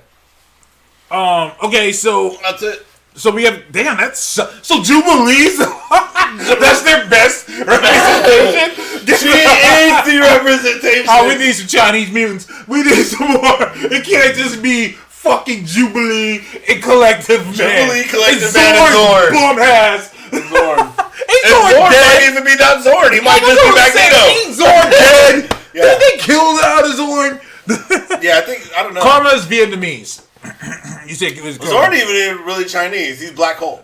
Okay, so That's it. so we have so Jubilees. That's their best representation. She is the representation. Oh, we need some Chinese mutants. We need some more. It can't just be fucking Jubilee and Collective Man. Jubilee, Collective It's Man, and Zorn. Bum ass. Zorn. Ain't And Zorn Zorn dead? might even be not Zorn. He might just be Magneto. Ain't Zorn dead? Yeah. Did they kill the other Zorn? Yeah, I don't know. Karma is Vietnamese. You said it was Zorn even really Chinese. He's Black Hole.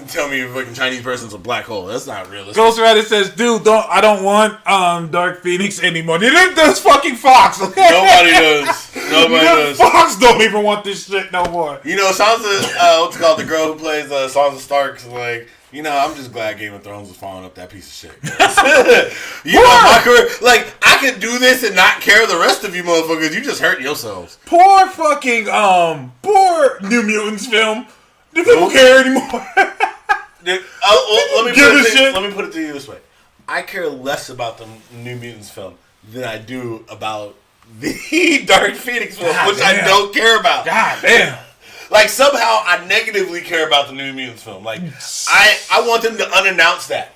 Tell me a fucking Chinese person's a black hole. That's not realistic. Ghost Rider says, "Dude, I don't want Dark Phoenix anymore." Neither does fucking Fox. Okay? Nobody does. Nobody does. Fox don't even want this shit no more. You know, Sansa, what's it called? The girl who plays Sansa Stark's like, you know, I'm just glad Game of Thrones was following up that piece of shit. You know, my career, like, I could do this and not care the rest of you motherfuckers. You just hurt yourselves. Poor fucking, poor New Mutants film. Do people care anymore? Dude, let me put it to you this way. I care less about the New Mutants film than I do about the Dark Phoenix film, which I don't care about. God damn. Like, somehow I negatively care about the New Mutants film. Like, I want them to unannounce that.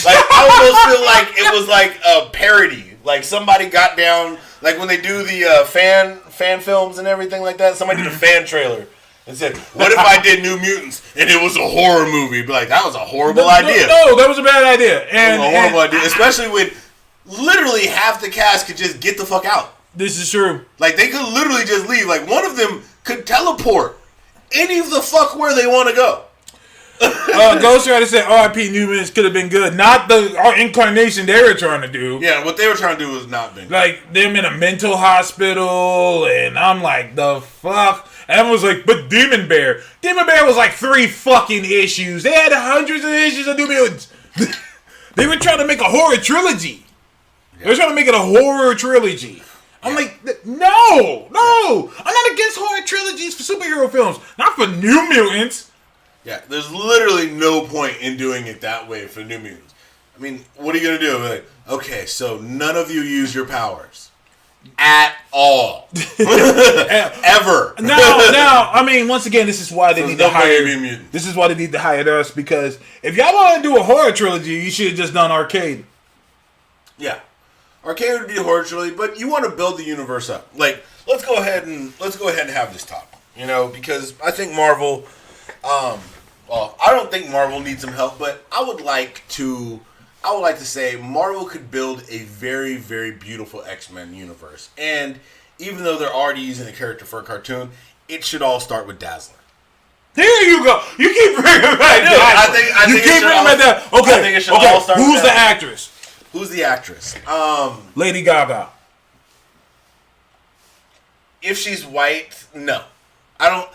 Like, I almost feel like it was like a parody. Like, somebody got down, like when they do the fan films and everything like that, somebody did a fan trailer and said, what if I did New Mutants and it was a horror movie? Be like, that was a horrible idea. No, that was a bad idea. And, it was a horrible idea. Especially when literally half the cast could just get the fuck out. This is true. Like, they could literally just leave. Like, one of them could teleport any of the fuck where they want to go. Ghost Rider said R.I.P. New Mutants could have been good. Not the incarnation they were trying to do. Yeah, what they were trying to do was not been good. Like, them in a mental hospital, and I'm like, the fuck? And I was like, but Demon Bear was like 3 fucking issues. They had hundreds of issues of New Mutants. They were trying to make a horror trilogy. Yeah. They were trying to make it a horror trilogy. I'm like, no. I'm not against horror trilogies for superhero films. Not for New Mutants. Yeah, there's literally no point in doing it that way for New Mutants. I mean, what are you going to do? Like, okay, so none of you use your powers. At all. Ever. Now, I mean, once again, this is why they need to hire. This is why they need to hire us, because if y'all want to do a horror trilogy, you should have just done Arcade. Yeah. Arcade would be a horror trilogy, but you want to build the universe up. Like, let's go ahead and have this talk. You know, because I think Marvel, well, I don't think Marvel needs some help, but I would like to say Marvel could build a very, very beautiful X-Men universe. And even though they're already using the character for a cartoon, it should all start with Dazzler. Here you go. You keep bringing back that. I think you keep bringing back that. Okay. I think it should all start with the actress? Who's the actress? Lady Gaga. If she's white, no. I don't.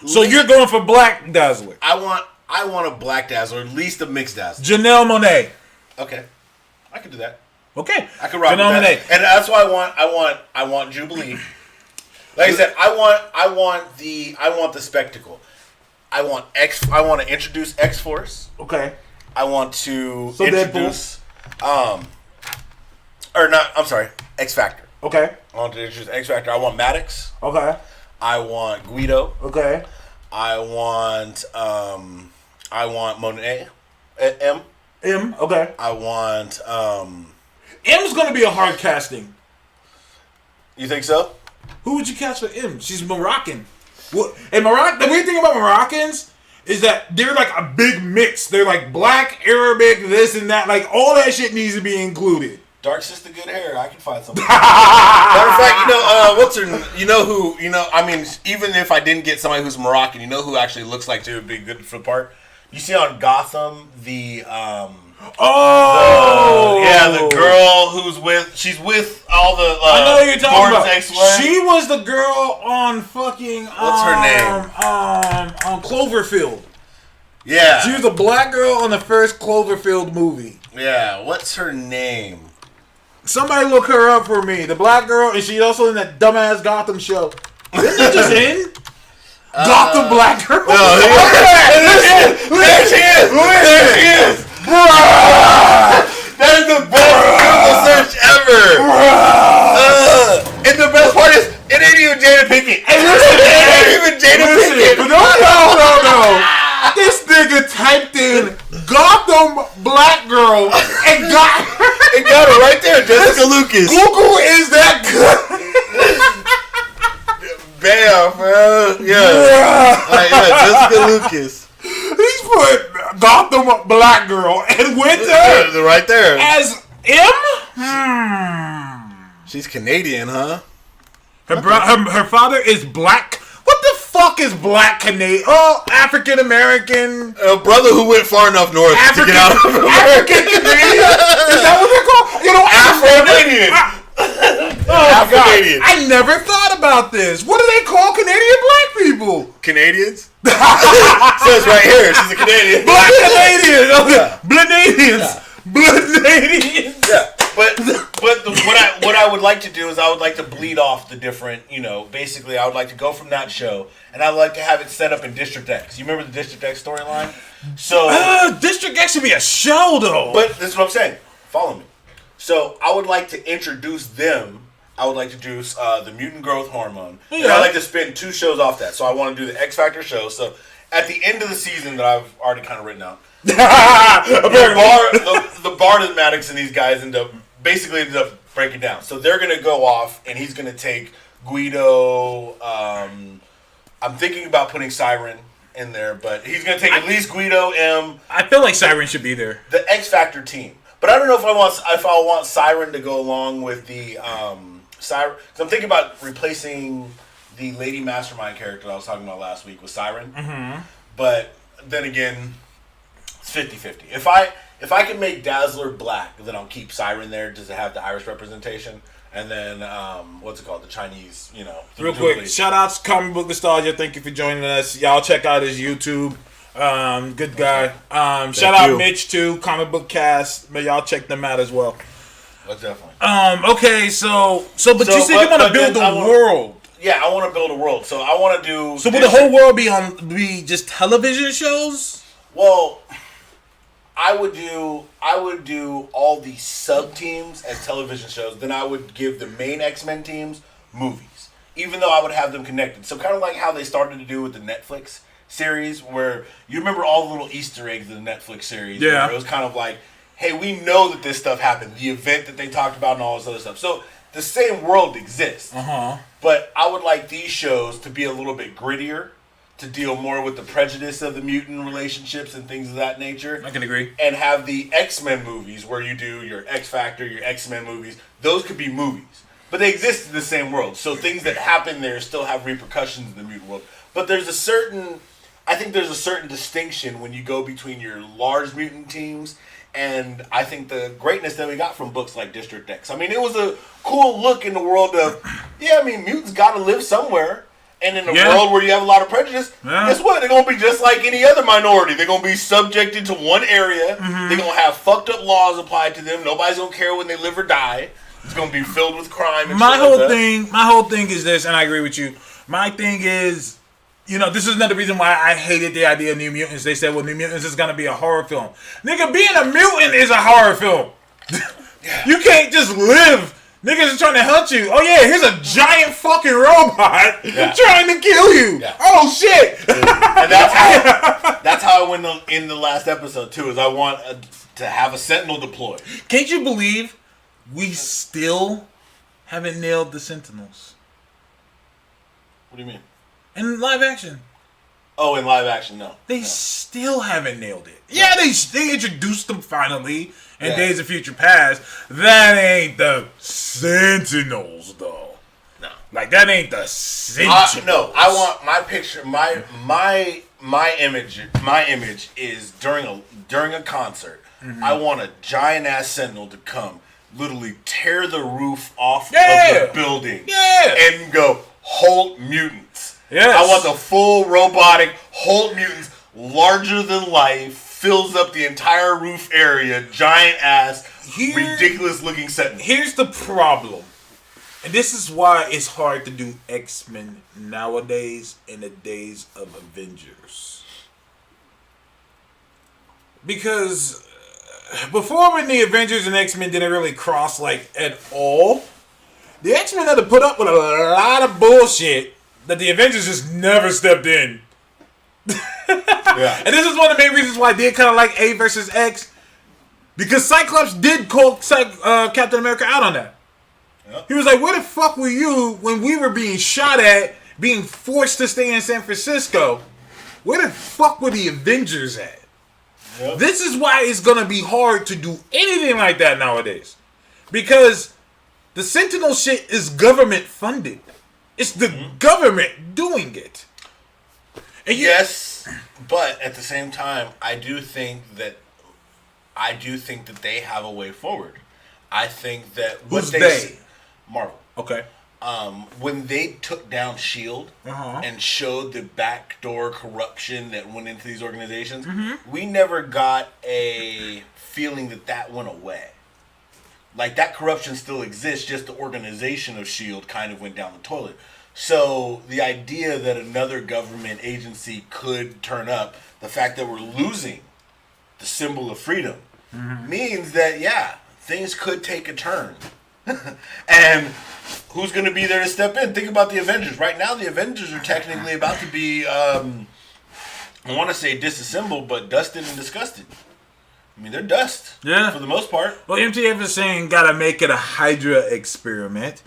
So you're going for Black Dazzler? I want a Black Dazzler, at least a mixed Dazzler. Janelle Monáe. Okay, I could do that. Okay, I could rock Janelle Monáe, and that's why I want Jubilee. Like I said, I want the spectacle. I want to introduce X-Force. Okay. I want to introduce X Factor. Okay. I want to introduce X Factor. I want Maddox. Okay. I want Guido. Okay. I want Monet. M. Okay. I want M's gonna be a hard casting. You think so? Who would you cast for M? She's Moroccan. Well, and the weird thing about Moroccans is that they're like a big mix. They're like black, Arabic, this and that. Like all that shit needs to be included. Dark sister, good hair. I can find something. Matter of fact, what's her? You know who? I mean, even if I didn't get somebody who's Moroccan, you know who actually looks like she would be good for the part? You see on Gotham the the girl she's with all the I know who you're talking about. Ex-wife. She was the girl on fucking what's her name? On Cloverfield. Yeah. She was the black girl on the first Cloverfield movie. Yeah, what's her name? Somebody look her up for me. The black girl, and she's also in that dumbass Gotham show. Isn't she just in? Gotham Black Girl. No, there she is. That is the best Google search ever. And the best part is, it ain't even Jada Pinkett. It ain't even Jada Pinkett. No. This nigga typed in Gotham Black Girl and got her right there, Jessica Lucas. Google is that good. Bam, bro. Yeah. Jessica Lucas. He's put Gotham Black Girl and went there. Right there. As M? She's Canadian, huh? Her father is black. What the fuck is black Canadian? Oh, African American. A brother who went far enough north to get out of African Canadian? Is that what they're called? You know, Afro-Canadian. Oh my God. I never thought about this. What do they call Canadian black people? Canadians? Says right here, she's a Canadian. Black Canadians. Yeah. Blanadians. Blanadians. Yeah. But what I would like to do is I would like to bleed off the different, basically I would like to go from that show and I would like to have it set up in District X. You remember the District X storyline? So District X should be a show though. But this is what I'm saying. Follow me. So I would like to introduce them. I would like to do the mutant growth hormone. Yeah. And I'd like to spin 2 shows off that. So I want to do the X Factor show. So at the end of the season that I've already kind of written out, the Bard Maddox and these guys end up breaking down. So they're going to go off and he's going to take Guido. I'm thinking about putting Siren in there, but he's going to take at least Guido, M. I feel like Siren should be there. The X Factor team. But I don't know if I want Siren to go along with the Siren. Because I'm thinking about replacing the Lady Mastermind character that I was talking about last week with Siren. Mm-hmm. But then again, it's 50-50. If I can make Dazzler black, then I'll keep Siren there just to have the Irish representation. And then, what's it called? The Chinese, Real quick, shout outs to Comic Book Nostalgia. Thank you for joining us. Y'all check out his YouTube. Good guy. Shout out Mitch too, Comic Book Cast. But y'all check them out as well. Most definitely. Okay, so you said you want to build the world. Yeah, I want to build a world. So I want to do. So would the whole world be just television shows? Well, I would do all the sub teams as television shows. Then I would give the main X-Men teams movies, even though I would have them connected. So kind of like how they started to do with the Netflix series, where you remember all the little Easter eggs in the Netflix series. Yeah. Where it was kind of like, hey, we know that this stuff happened, the event that they talked about and all this other stuff. So the same world exists. Uh-huh. But I would like these shows to be a little bit grittier, to deal more with the prejudice of the mutant relationships and things of that nature. I can agree. And have the X-Men movies where you do your X Factor, your X-Men movies. Those could be movies. But they exist in the same world. So things that happen there still have repercussions in the mutant world. But I think there's a certain distinction when you go between your large mutant teams and I think the greatness that we got from books like District X. I mean, it was a cool look in the world of, mutants got to live somewhere. And in a world where you have a lot of prejudice, guess what? They're going to be just like any other minority. They're going to be subjected to one area. Mm-hmm. They're going to have fucked up laws applied to them. Nobody's going to care when they live or die. It's going to be filled with crime and my whole thing is this, and I agree with you. My thing is, this is another reason why I hated the idea of New Mutants. They said, well, New Mutants is going to be a horror film. Nigga, being a mutant is a horror film. You can't just live. Niggas are trying to hunt you. Oh, yeah, here's a giant fucking robot trying to kill you. Yeah. Oh, shit. And that's how I went in the last episode, too, is I want to have a Sentinel deployed. Can't you believe we still haven't nailed the Sentinels? What do you mean? In live action. Oh, in live action, no. They still haven't nailed it. Yeah, they introduced them finally in Days of Future Past. That ain't the Sentinels, though. No. Like, that ain't the Sentinels. No, I want my picture, my image is during a concert. Mm-hmm. I want a giant-ass Sentinel to come, literally tear the roof off of the building. Yeah. And go, halt mutants. Yes. I want the full robotic Hulk mutants, larger than life, fills up the entire roof area, giant ass, ridiculous looking Sentinel. Here's the problem. And this is why it's hard to do X-Men nowadays in the days of Avengers. Because before, when the Avengers and X-Men didn't really cross at all, the X-Men had to put up with a lot of bullshit that the Avengers just never stepped in. And this is one of the main reasons why I did kind of like A versus X. Because Cyclops did call Captain America out on that. Yep. He was like, where the fuck were you when we were being shot at, being forced to stay in San Francisco? Where the fuck were the Avengers at? Yep. This is why it's going to be hard to do anything like that nowadays. Because the Sentinel shit is government funded. It's the government doing it. Yes, but at the same time, I do think that they have a way forward. I think that Who's they? Marvel. Okay. When they took down Shield and showed the backdoor corruption that went into these organizations, we never got a feeling that went away. Like, that corruption still exists, just the organization of Shield kind of went down the toilet. So the idea that another government agency could turn up, the fact that we're losing the symbol of freedom, means that, yeah, things could take a turn. And who's going to be there to step in? Think about the Avengers. Right now, the Avengers are technically about to be, I want to say disassembled, but dusted and disgusted. I mean, they're dust. Yeah. For the most part. Well, MTF is saying gotta make it a Hydra experiment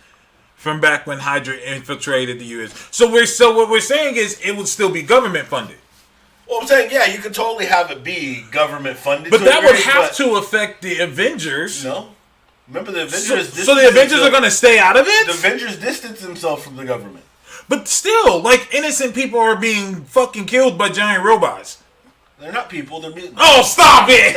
from back when Hydra infiltrated the U.S. So what we're saying is it would still be government funded. Well, I'm saying, yeah, you could totally have it be government funded. But that would have to affect the Avengers. No. Remember, the Avengers... So the Avengers are going to stay out of it? The Avengers distance themselves from the government. But still, like, innocent people are being fucking killed by giant robots. They're not people, they're mutants. Oh, stop it!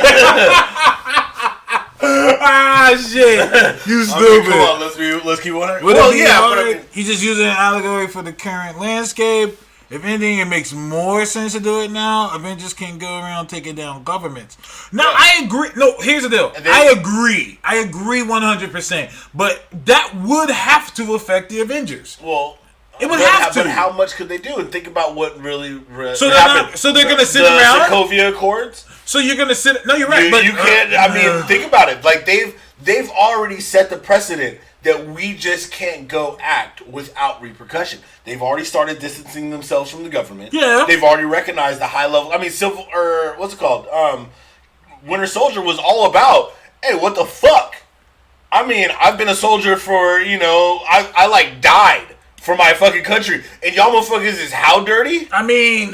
Shit. You stupid. I mean, come on, let's keep on. Well, yeah, but I mean, he's just using an allegory for the current landscape. If anything, it makes more sense to do it now. Avengers can't go around taking down governments. Now, I agree. No, here's the deal. I agree 100%. But that would have to affect the Avengers. Well... It would have to. But how much could they do? And think about what really happened. They're going to sit around? The Sokovia Accords? So you're going to sit... No, you're right. You can't... I mean, think about it. Like, they've already set the precedent that we just can't go act without repercussion. They've already started distancing themselves from the government. Yeah. They've already recognized the high level... I mean, what's it called? Winter Soldier was all about, hey, what the fuck? I mean, I've been a soldier for, I like, died for my fucking country, and y'all motherfuckers is how dirty? I mean,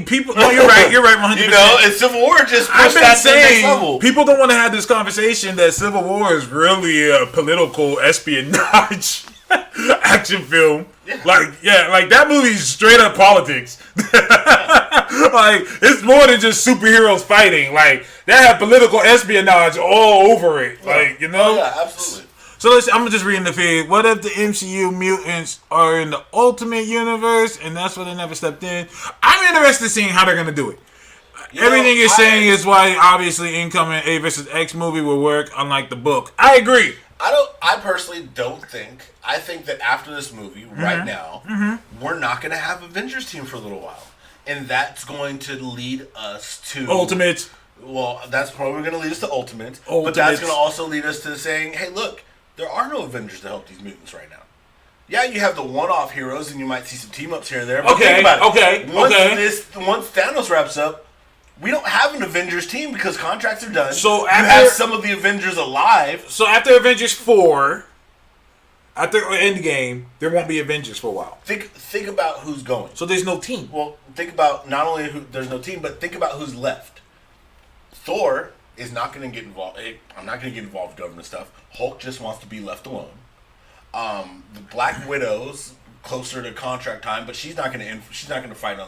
people. No, you're right. You're right. 100%. And Civil War just pushed that to the next level. People don't want to have this conversation that Civil War is really a political espionage action film. Yeah. Like that movie's straight up politics. Like, it's more than just superheroes fighting. Like, they have political espionage all over it. Like, Oh, yeah, absolutely. So I'm just reading the feed. What if the MCU mutants are in the Ultimate Universe, and that's why they never stepped in? I'm interested in seeing how they're gonna do it. Everything you're saying is why obviously incoming A vs. X movie will work, unlike the book. I agree. I personally don't think. I think that after this movie, right now, we're not gonna have Avengers team for a little while, and that's going to lead us to Ultimate. Well, that's probably going to lead us to Ultimate, but that's going to also lead us to saying, hey, look. There are no Avengers to help these mutants right now. Yeah, you have the one-off heroes, and you might see some team-ups here and there. But think about it. Once Thanos wraps up, we don't have an Avengers team because contracts are done. So you have some of the Avengers alive. So after Avengers 4, after Endgame, there won't be Avengers for a while. Think about who's going. So there's no team. Well, think about not only who there's no team, but think about who's left. Thor is not going to get involved. I'm not going to get involved with government stuff. Hulk just wants to be left alone. The Black Widow's closer to contract time, but she's not going to fight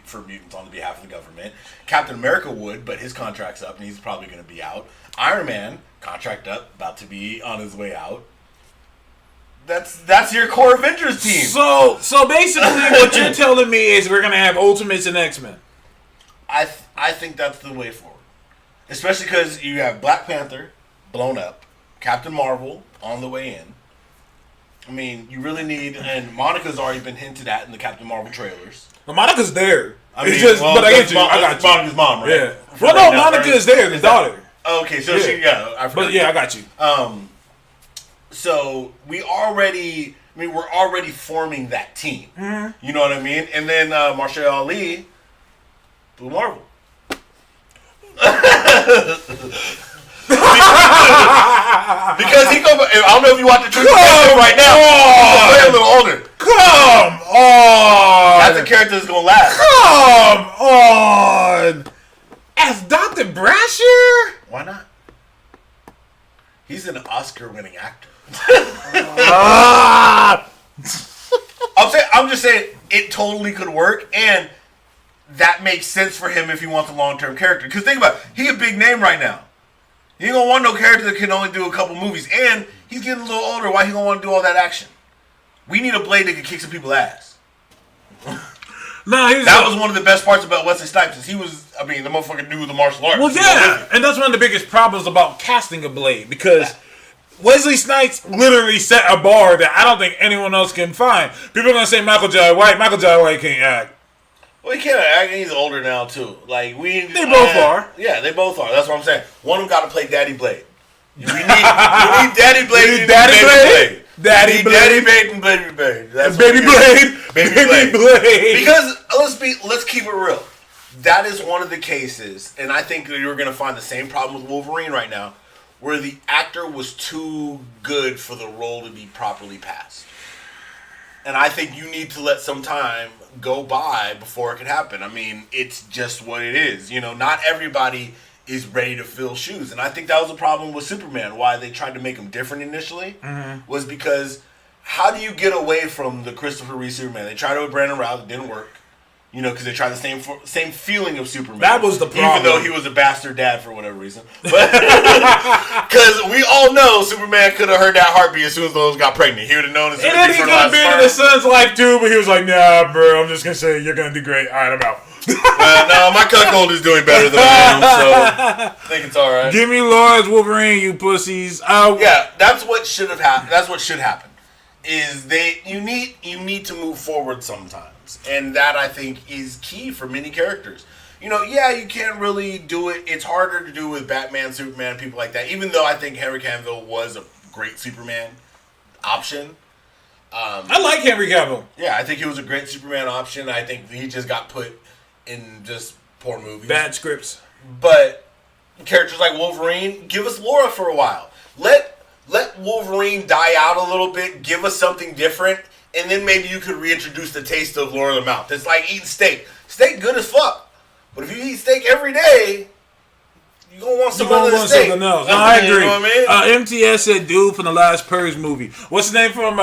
for mutants on behalf of the government. Captain America would, but his contract's up and he's probably going to be out. Iron Man, contract up, about to be on his way out. That's your core Avengers team. So basically, what you're telling me is we're going to have Ultimates and X-Men. I think that's the way forward. Especially because you have Black Panther blown up, Captain Marvel on the way in. I mean, you really need, and Monica's already been hinted at in the Captain Marvel trailers. Well, Monica's there. I got you. Monica's mom, right? Yeah. Well, no, Monica is there, the daughter. Okay, so she, I forgot. But yeah, I got you. So we're already forming that team. Mm-hmm. You know what I mean? And then Marshall Ali, Blue Marvel. Because he go. I don't know if you want the truth right now. He's a little older. Come on. That's the character that's gonna last. Come on. As Dr. Brashear? Why not? He's an Oscar-winning actor. I'm just saying it totally could work, and that makes sense for him if he wants a long-term character. Because think about it, he a big name right now. You ain't gonna want no character that can only do a couple movies, and he's getting a little older. Why he gonna want to do all that action? We need a Blade that can kick some people's ass. That was one of the best parts about Wesley Snipes. Is he was, I mean, the motherfucker knew the martial arts. Well, yeah, and that's one of the biggest problems about casting a Blade, because Wesley Snipes literally set a bar that I don't think anyone else can find. People are gonna say Michael Jai White. Michael Jai White can't act. Well, he can't act. He's older now too. Like they both are. Yeah, they both are. That's what I'm saying. One of them got to play Daddy Blade. We need Daddy Blade. We need Daddy Blade. Daddy Blade. Daddy Blade and Baby Blade. That's Baby Blade. Baby Blade. Because let's keep it real. That is one of the cases, and I think that you're going to find the same problem with Wolverine right now, where the actor was too good for the role to be properly passed. And I think you need to let some time go by before it can happen. I mean, it's just what it is. You know, not everybody is ready to fill shoes. And I think that was a problem with Superman. Why they tried to make him different initially was because how do you get away from the Christopher Reeve Superman? They tried it with Brandon Routh. It didn't work. You know, because they tried the same feeling of Superman. That was the problem. Even though he was a bastard dad for whatever reason. But because we all know Superman could have heard that heartbeat as soon as those got pregnant. He would have known as soon as he could have been in his son's life too, but he was like, nah, bro, I'm just going to say you're going to do great. All right, I'm out. No, my cuckold is doing better than I am, so I think it's all right. Give me Lawrence Wolverine, you pussies. Yeah, that's what should have happened. That's what should happen. Is you need to move forward sometimes. And that, I think, is key for many characters. You know, yeah, you can't really do it. It's harder to do with Batman, Superman, people like that. Even though I think Henry Cavill was a great Superman option. I like Henry Cavill. Yeah, I think he was a great Superman option. I think he just got put in just poor movies. Bad scripts. But characters like Wolverine, give us Laura for a while. Let Wolverine die out a little bit. Give us something different. And then maybe you could reintroduce the taste of Laura in the mouth. It's like eating steak. Steak good as fuck. But if you eat steak every day, you're going to want something else. No, I agree. You know what I mean? MTS said dude from the last Purge movie. What's his name from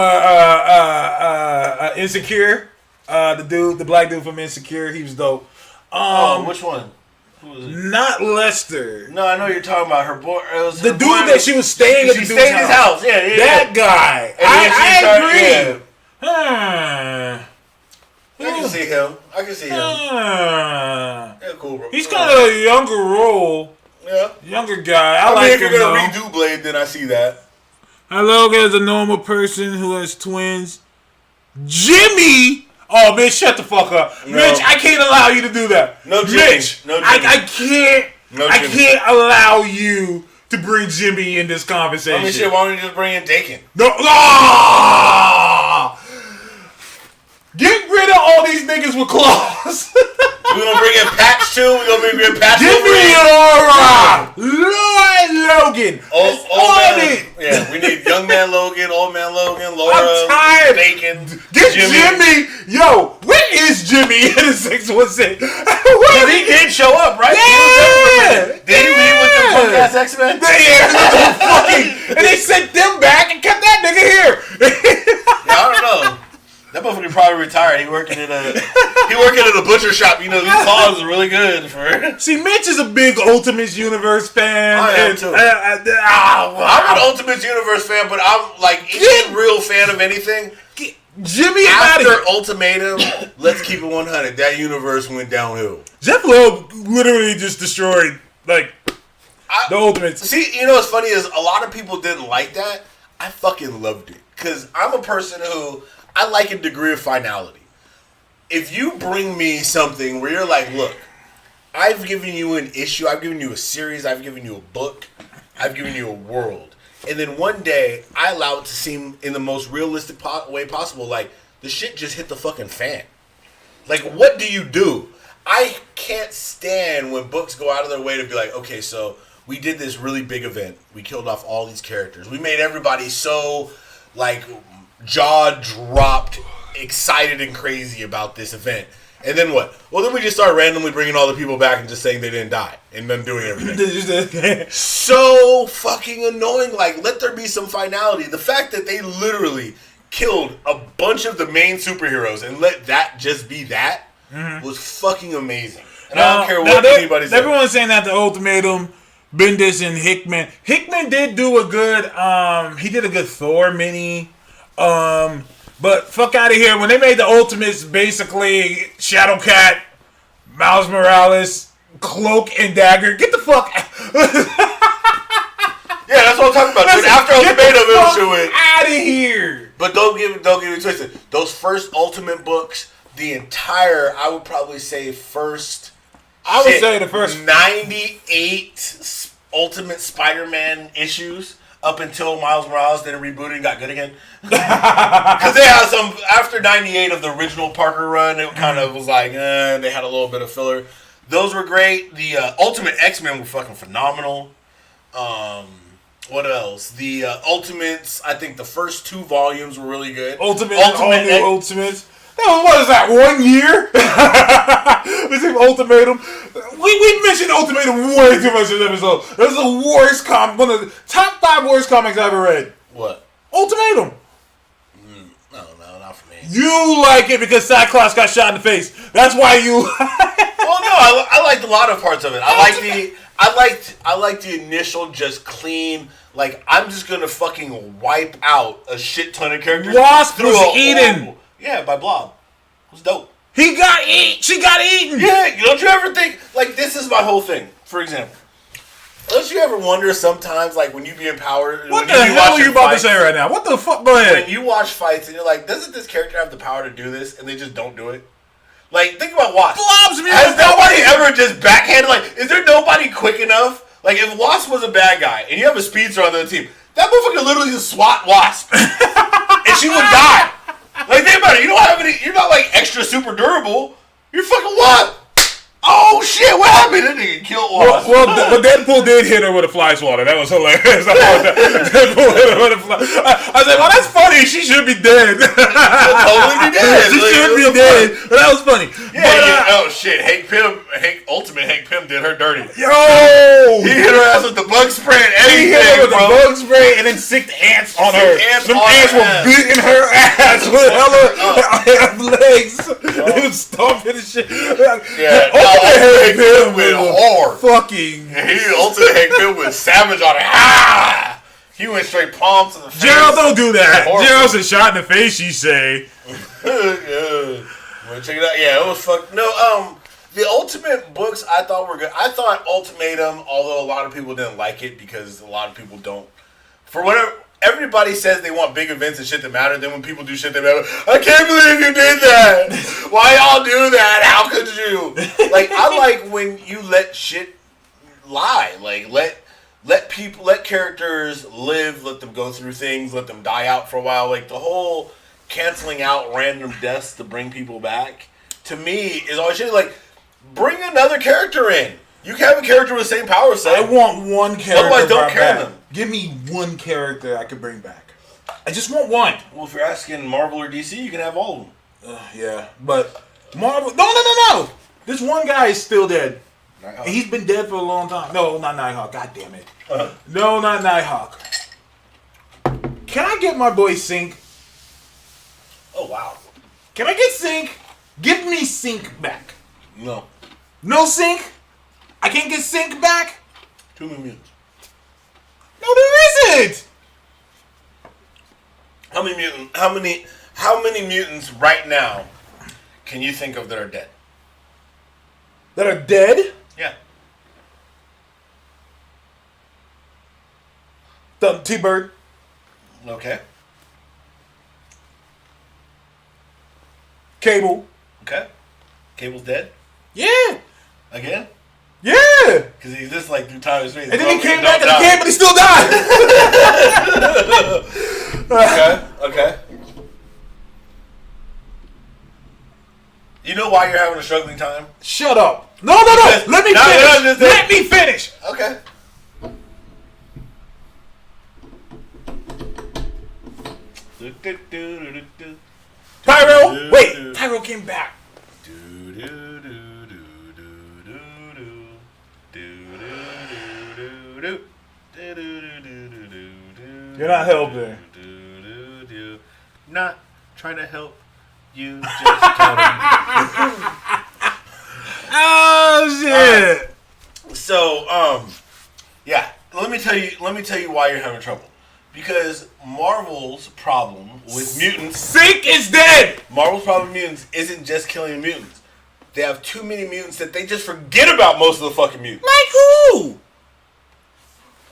Insecure? The black dude from Insecure. He was dope. Which one? Who was it? Not Lester. No, I know you're talking about her boy. It was the dude that she was staying at the dude's stayed at his house. Yeah, that guy. I agree. Yeah. I can see him. Yeah, cool, bro. He's kind of a younger role. Yeah. Younger guy. I mean, like if him, you're going to redo Blade, then I see that. Hello, as a normal person who has twins. Jimmy! Oh, Mitch, shut the fuck up. No. Mitch, I can't allow you to do that. No, Jimmy. Mitch, no, Jimmy. I can't. No, I can't allow you to bring Jimmy in this conversation. I mean, shit, why don't you just bring in Dakin? No. Oh! Get rid of all these niggas with claws. We're going to bring in Patch, too. We're going to bring in Patch. Give me Laura. Lloyd Logan. Old man. Yeah, we need young man Logan, old man Logan, Laura. I'm tired. Dakin. Get Jimmy. Yo, where is Jimmy in the 616? He did show up, right? Yeah. Did he leave with the punk ass X-Men? Yeah. And they sent them back and kept that nigga here. Yeah, I don't know. That motherfucker probably retired. He working at a butcher shop. You know, these claws are really good for. See, Mitch is a big Ultimates Universe fan. I am too. I'm an Ultimates Universe fan, but I'm like any real fan of anything. Jimmy after Ultimatum, let's keep it 100. That universe went downhill. Jeff Loeb literally just destroyed the Ultimates. See, you know what's funny is a lot of people didn't like that. I fucking loved it because I'm a person who. I like a degree of finality. If you bring me something where you're like, look, I've given you an issue, I've given you a series, I've given you a book, I've given you a world, and then one day I allow it to seem in the most realistic way possible, like the shit just hit the fucking fan. Like, what do you do? I can't stand when books go out of their way to be like, okay, so we did this really big event, we killed off all these characters, we made everybody so, like, jaw dropped, excited and crazy about this event. And then what? Well, then we just start randomly bringing all the people back and just saying they didn't die and then doing everything. So fucking annoying. Like, let there be some finality. The fact that they literally killed a bunch of the main superheroes and let that just be that was fucking amazing. And I don't care what anybody says. Everyone's saying that the Ultimatum, Bendis and Hickman. Hickman did do a good. He did a good Thor mini. But fuck out of here. When they made the Ultimates, basically Shadowcat, Miles Morales, Cloak, and Dagger. Get the fuck. Yeah, that's what I'm talking about. Dude, after Ultimatum, it was shit. Out of here. But don't get me twisted. Those first Ultimate books, the entire, I would probably say I would say the first 98 Ultimate Spider-Man issues up until Miles Morales then rebooted and got good again. Because they had some, after 98 of the original Parker run, it kind of was like, they had a little bit of filler. Those were great. The Ultimate X-Men were fucking phenomenal. What else? The Ultimates, I think the first 2 volumes were really good. Ultimates. Ultimates. What is that, 1 year? This is Ultimatum. We mentioned Ultimatum way too much in this episode. This is the worst one of the top 5 worst comics I ever read. What? Ultimatum. No, not for me. You like it because Cyclops got shot in the face. That's why you. Well, no, I liked a lot of parts of it. I liked the initial just clean. Like, I'm just gonna fucking wipe out a shit ton of characters. Wasp was eaten. Yeah, by Blob. It was dope. He got eaten. She got eaten. Yeah, don't you ever think, like, this is my whole thing, for example. Don't you ever wonder sometimes, like, when you be empowered... What the hell are you about to say right now? What the fuck? Go ahead. When you watch fights and you're like, doesn't this character have the power to do this? And they just don't do it? Like, think about Wasp. Blob's Has nobody ever just backhanded, like, is there nobody quick enough? Like, if Wasp was a bad guy and you have a speedster on the team, that motherfucker literally just swat Wasp. And she would die. Like, think about it. You don't have any. You're not like extra super durable. You're fucking what? Oh shit! What happened? That nigga killed Wasp. Well, Deadpool did hit her with a fly swatter. That was hilarious. Deadpool hit her with a fly. I said, "Well, that's funny. She should be dead. Totally be dead. She should be dead." But that was funny. Yeah. Oh shit! Ultimate Hank Pym did her dirty. Yo, he hit her ass with the bug spray and everything. He hit her with the bug spray and then sicked ants on her. Them ants were beating her ass with hella legs. They was stomping and shit. Yeah. Hank Pym went hard. Fucking. Ultimate Hank Pym was savage on it. Ah! He went straight palms to the face. Gerald, don't do that. Gerald's a shot in the face, you say. Yeah. Wanna check it out? Yeah, it was fuck. No, the Ultimate books I thought were good. I thought Ultimatum, although a lot of people didn't like it because a lot of people don't. For whatever. Everybody says they want big events and shit that matter. Then when people do shit that matter, I can't believe you did that. Why y'all do that? How could you? Like, I like when you let shit lie. Like, let characters live. Let them go through things. Let them die out for a while. Like, the whole canceling out random deaths to bring people back, to me, is always shit. Like, bring another character in. You can have a character with the same power set. I want one character. Otherwise, don't carry them. Give me one character I could bring back. I just want one. Well, if you're asking Marvel or DC, you can have all of them. Yeah, but Marvel... No. This one guy is still dead. Nighthawk. He's been dead for a long time. No, not Nighthawk. God damn it. No, not Nighthawk. Can I get my boy Sync? Oh, wow. Can I get Sync? Give me Sync back. No. No Sync? I can't get Sync back? Too many mutants. No, there isn't. How many mutants right now can you think of that are dead? That are dead? Yeah. T-Bird. Okay. Cable. Okay. Cable's dead? Yeah. Again? Yeah. Because he's just like through time and space. And then he came back again, but he still died. Okay. You know why you're having a struggling time? Shut up. No. Let me finish. Let me finish. Okay. Pyro. Wait. Pyro came back. You're not helping. Not trying to help you, just counting. Oh shit! So, yeah. Let me tell you why you're having trouble. Because Marvel's problem with mutants, Sync is dead. Marvel's problem with mutants isn't just killing mutants. They have too many mutants that they just forget about most of the fucking mutants. Like who?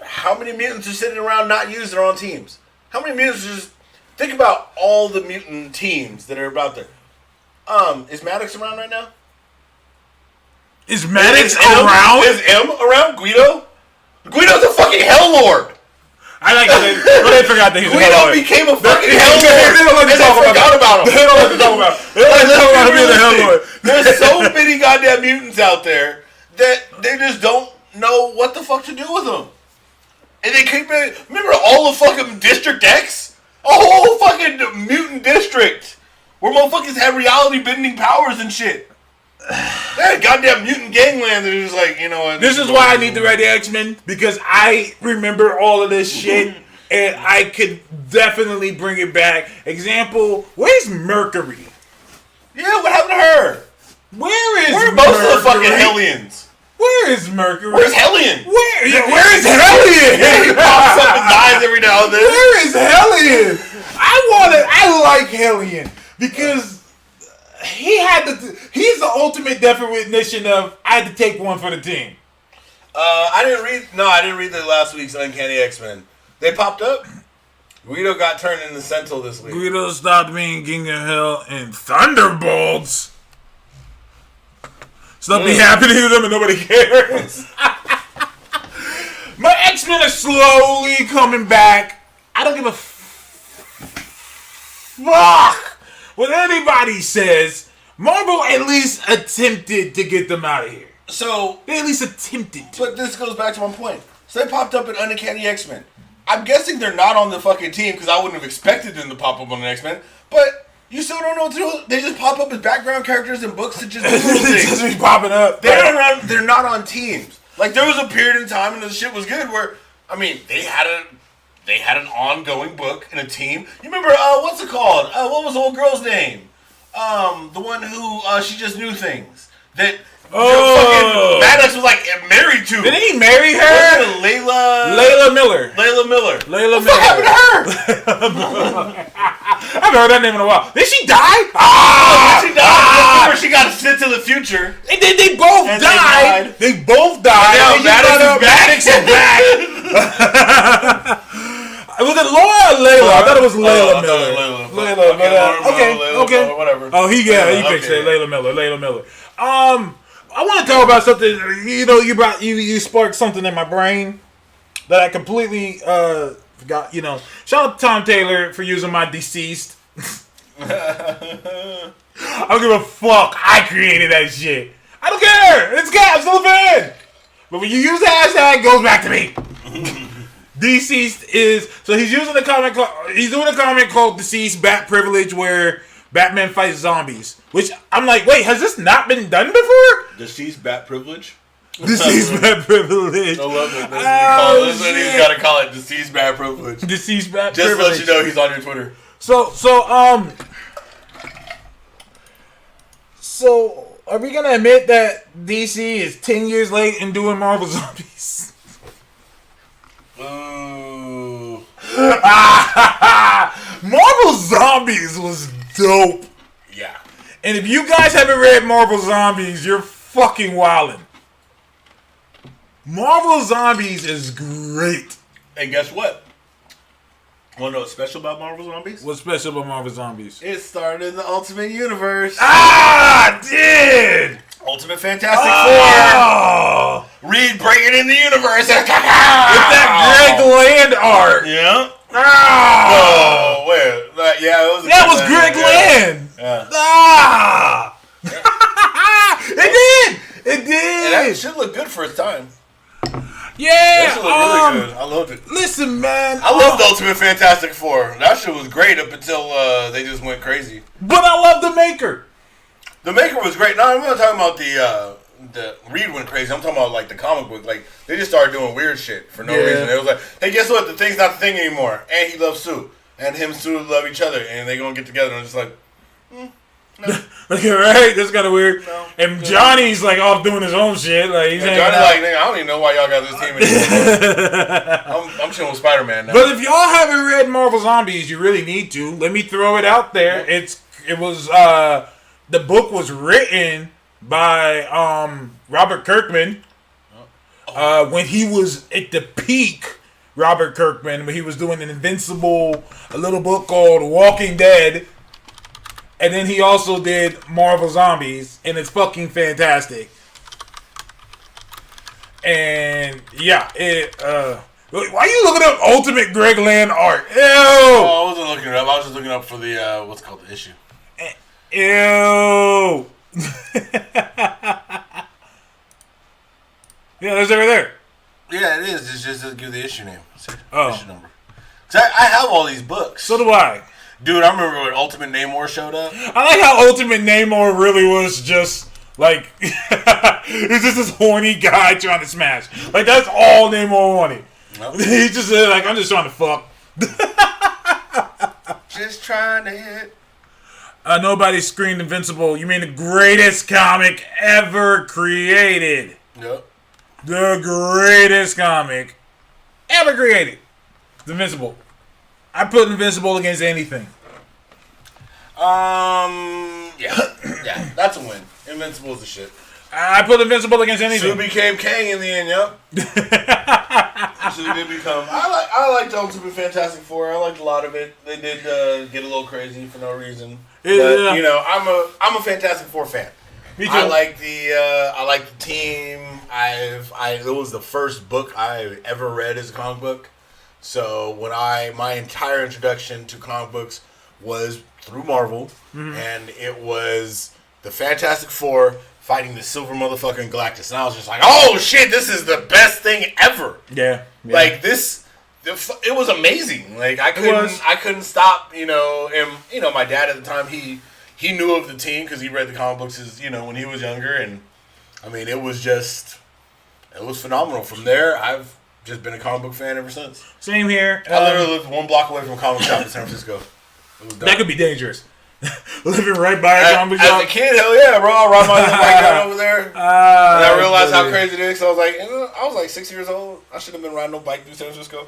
How many mutants are sitting around not used their own teams? How many mutants are just... Think about all the mutant teams that are out there. Is Maddox around right now? Is Maddox M around? Is M around? Guido? Guido's a fucking Hell Lord! I like that. But they forgot that he's a Guido Hell Lord. became a fucking Hell Lord! They don't like to And talk they forgot about him! They don't like to talk about him. They don't like to talk about him being a Hell Lord. There's so many goddamn mutants out there that they just don't know what the fuck to do with them. And they keep it. Remember all of fucking District X? A whole fucking mutant district where motherfuckers had reality bending powers and shit. They had goddamn mutant gangland that was like, you know what? This is why I need to write the X-Men, because I remember all of this shit and I could definitely bring it back. Example, where's Mercury? Yeah, what happened to her? Where are most of the fucking Hellions? Where is Mercury? Where's Hellion? Where is Hellion? He pops up and dies every now and then. Where is Hellion? I like Hellion because he's the ultimate definition of I had to take one for the team. I didn't read the last week's Uncanny X-Men. They popped up. Guido got turned into Sentinel this week. Guido stopped being King of Hell and Thunderbolts. Something happening to them and nobody cares. My X-Men are slowly coming back. I don't give a fuck what anybody says. Marvel at least attempted to get them out of here. So They at least attempted to. But this goes back to my point. So they popped up in Uncanny X-Men. I'm guessing they're not on the fucking team because I wouldn't have expected them to pop up on the X-Men. But you still don't know what to do. They just pop up as background characters in books that just do little things. just be popping up. They're not on teams. Like there was a period in time when the shit was good where, I mean, they had an ongoing book and a team. You remember what's it called? What was the old girl's name? The one who she just knew things that. Fucking Maddox was like married to. Did he marry her? Layla Miller. What happened to her? I haven't heard that name in a while. Did she die? She died. Remember, she got sent to the future. And then they both died. They both died. Now Maddox is back. Was it Laura or Layla? I thought it was Layla Miller. Layla. Okay. Whatever. Oh, he fixed it. Layla Miller. I want to talk about something. You know, you sparked something in my brain that I completely forgot. You know, shout out to Tom Taylor for using my deceased. I don't give a fuck. I created that shit. I don't care. It's good. I'm still a fan. But when you use the hashtag, it goes back to me. Deceased is so he's using the comic. He's doing a comic called Deceased Bat Privilege, where Batman fights zombies. Which I'm like, wait, has this not been done before? Deceased Bat Privilege. Deceased Bat Privilege. I love it. That's what he's got to call it. Deceased Bat Privilege. Deceased Bat Just Privilege. to let you know he's on your Twitter. So are we gonna admit that DC is 10 years late in doing Marvel Zombies? Ooh. Marvel Zombies was dope. Yeah. And if you guys haven't read Marvel Zombies, you're fucking wildin'. Marvel Zombies is great. And guess what? Want to know what's special about Marvel Zombies? What's special about Marvel Zombies? It started in the Ultimate Universe. Did! Ultimate Fantastic Four. Reed bringing in the universe. With that Greg Land art. Yeah. Oh, wait. That was Greg Land. Yeah. It did. And that should look good for its time. Yeah. That should look really good. I loved it. Listen, man. I loved Ultimate Fantastic Four. That shit was great up until they just went crazy. But I love the Maker. The Maker was great. No, I'm not talking about the Reed went crazy. I'm talking about like the comic book. Like they just started doing weird shit for no reason. It was like, hey, guess what? The thing's not the thing anymore. And he loves Sue, and him and Sue love each other, and they gonna get together. And I'm just like, Like, right? That's kind of weird. No. And Johnny's like off doing his own shit. Like he's hanging Johnny's out. like, nigga, I don't even know why y'all got this team anymore. I'm chilling with Spider-Man now. But if y'all haven't read Marvel Zombies, you really need to. Let me throw it out there. The book was written by Robert Kirkman when he was at the peak. Robert Kirkman, when he was doing a little book called Walking Dead, and then he also did Marvel Zombies, and it's fucking fantastic. And yeah, why are you looking up Ultimate Greg Land art? Ew! Oh, I wasn't looking it up. I was just looking up for the what's called the issue. Ew! Yeah, there's over there. Yeah, it is. It's just to give the issue name. Oh. Issue number. 'Cause I have all these books. So do I. Dude, I remember when Ultimate Namor showed up. I like how Ultimate Namor really was just like he's just this horny guy trying to smash. Like that's all Namor wanted. Nope. He just said like I'm just trying to fuck. Just trying to hit. Nobody screamed Invincible. You mean the greatest comic ever created? Yep. The greatest comic ever created. It's Invincible. I put Invincible against anything. Yeah, that's a win. Invincible's the shit. I put Invincible against anything. Sue became Kang in the end, yep. Sue did become. I liked Ultimate Fantastic Four. I liked a lot of it. They did get a little crazy for no reason. But you know, I'm a Fantastic Four fan. Me too. I like the team. It was the first book I ever read as a comic book. So when my entire introduction to comic books was through Marvel, and it was the Fantastic Four fighting the Silver motherfucking Galactus, and I was just like, "Oh shit, this is the best thing ever!" Yeah. Like this, it was amazing. Like I couldn't stop. You know, and you know, my dad at the time he knew of the team because he read the comic books when he was younger, and I mean, it was phenomenal. From there, I've just been a comic book fan ever since. Same here. I literally lived 1 block away from a comic shop in San Francisco. That could be dangerous. Living right by a comic shop. As a kid, hell yeah, bro. I'll ride my little bike down over there. And I realized how crazy it is. So I was like 6 years old. I should have been riding no bike through San Francisco.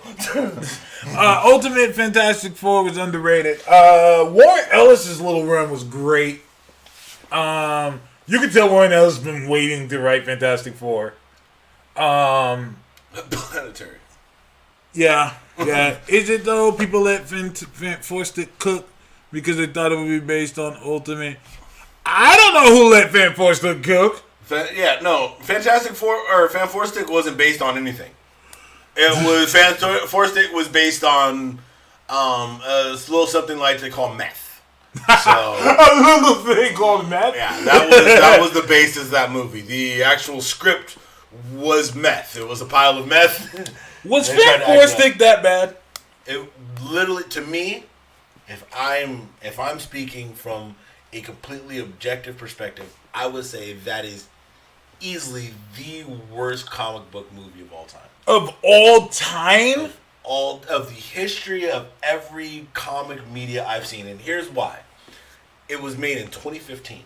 Ultimate Fantastic Four was underrated. Warren Ellis's little run was great. You could tell Warren Ellis has been waiting to write Fantastic Four. Planetary. Yeah. Is it though? People let forced it cook because they thought it would be based on Ultimate. I don't know who let Fan Forstick cook. Fantastic Four or Fan Forstick wasn't based on anything. It was Fan Forstick was based on a little something like they call meth. So a little thing called meth. Yeah, that was the basis of that movie. The actual script was meth. It was a pile of meth. Was Fan Forstick that bad? It literally, to me, if I'm speaking from a completely objective perspective, I would say that is easily the worst comic book movie of all time. Of all time? All of the history of every comic media I've seen, and here's why. It was made in 2015.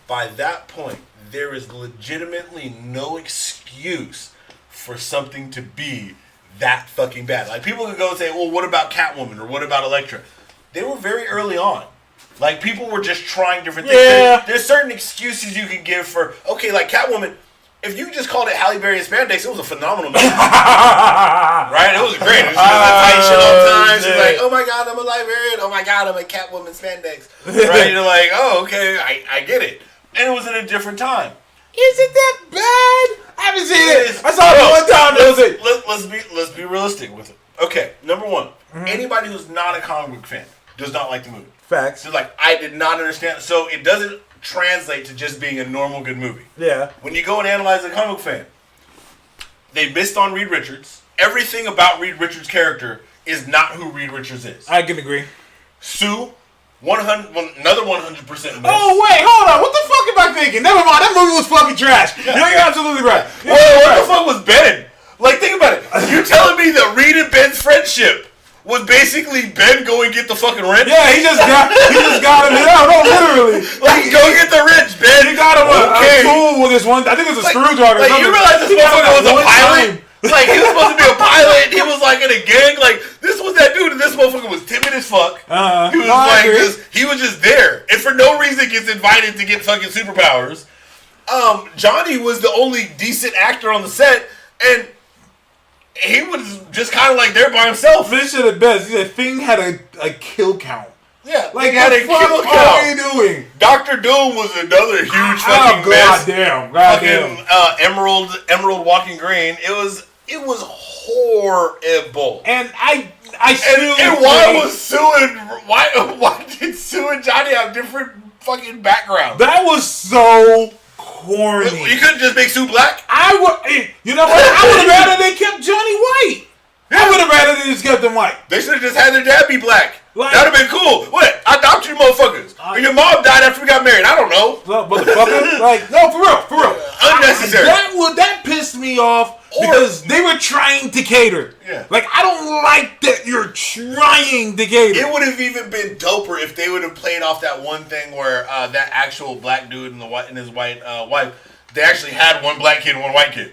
By that point, there is legitimately no excuse for something to be that fucking bad. Like, people could go and say, well, what about Catwoman or what about Elektra? They were very early on. Like, people were just trying different things. Yeah. There's certain excuses you can give for, okay, like Catwoman, if you just called it Halle Berry and spandex, it was a phenomenal movie. Right? It was great. She was tight shit all the time. She's like, oh my God, I'm a librarian. Oh my God, I'm a Catwoman spandex. Right? You're like, oh, okay, I get it. And it was in a different time. Is it that bad? I haven't seen it. I saw it one time. That was it. Let's be realistic with it. Okay, number one, anybody who's not a comic book fan does not like the movie. Facts. So like, I did not understand. So it doesn't translate to just being a normal good movie. Yeah. When you go and analyze a comic book fan, they missed on Reed Richards. Everything about Reed Richards' character is not who Reed Richards is. I can agree. Sue, another 100% miss. Oh, wait, hold on. What the fuck am I thinking? Never mind. That movie was fucking trash. Yeah. You're absolutely right. What the fuck was Ben? Like, think about it. You telling me that Reed and Ben's friendship was basically Ben go and get the fucking wrench. Yeah, he just got him. No, literally. Like, go get the wrench, Ben. He got him a tool with this one. I think it was a screwdriver. Like, you realize this motherfucker was a pilot? Like, he was supposed to be a pilot. He was like in a gang. Like, this was that dude, and this motherfucker was timid as fuck. He was he was just there, and for no reason gets invited to get fucking superpowers. Johnny was the only decent actor on the set, and he was just kind of like there by himself. Finish it at best. The thing had a kill count. Yeah, like had a kill count. What are you doing? Doctor Doom was another huge fucking mess. Goddamn. Emerald Walking Green. It was horrible. And I still and why did Sue and Johnny have different fucking backgrounds? That was so corny. You couldn't just make Sue black? You know what? I would have rather they kept Johnny white. Yeah. I would have rather they just kept him white. They should have just had their dad be black. Like, that'd have been cool. What? I adopted you motherfuckers. And your mom died after we got married. I don't know. Motherfucker. Like, no, for real. Unnecessary. That pissed me off because they were trying to cater. Yeah. Like, I don't like that you're trying to cater. It would have even been doper if they would have played off that one thing where that actual black dude and his white wife, they actually had one black kid and one white kid.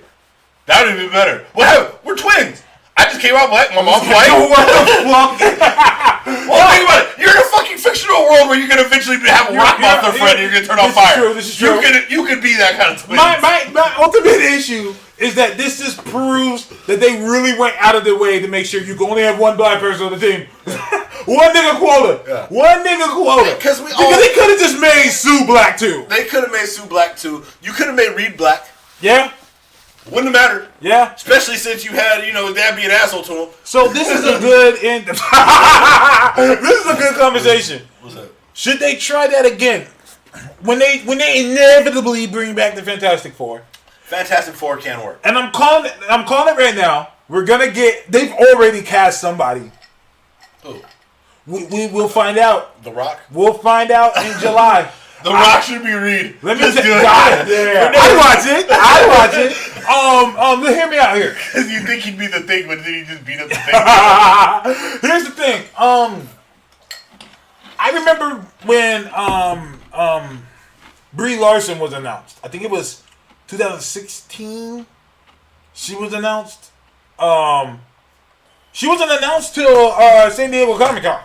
That would have been better. What happened? We're twins. I just came out black. My mom's white. Well, think about it. You're in a fucking fictional world where you're gonna eventually have a rock monster friend and you're gonna turn on fire. This is true. You could be that kind of twin. My ultimate issue is that this just proves that they really went out of their way to make sure you can only have one black person on the team. One nigga quota. Yeah. One nigga quota. Because they could have just made Sue black too. They could have made Sue black too. You could have made Reed black. Yeah. Wouldn't have mattered. Yeah. Especially since you had, his dad be an asshole to him. So this is a good end. This is a good conversation. What's that? Should they try that again? When they inevitably bring back the Fantastic Four. Fantastic Four can work. And I'm calling it right now. They've already cast somebody. Who? We'll find out. The Rock? We'll find out in July. The Rock should be Reed. Let me tell you. I'd watch it. Hear me out here. Because you think he'd be the Thing, but then he just beat up the Thing. Here's the thing. I remember when Brie Larson was announced. I think it was 2016. She was announced. She wasn't announced till San Diego Comic-Con.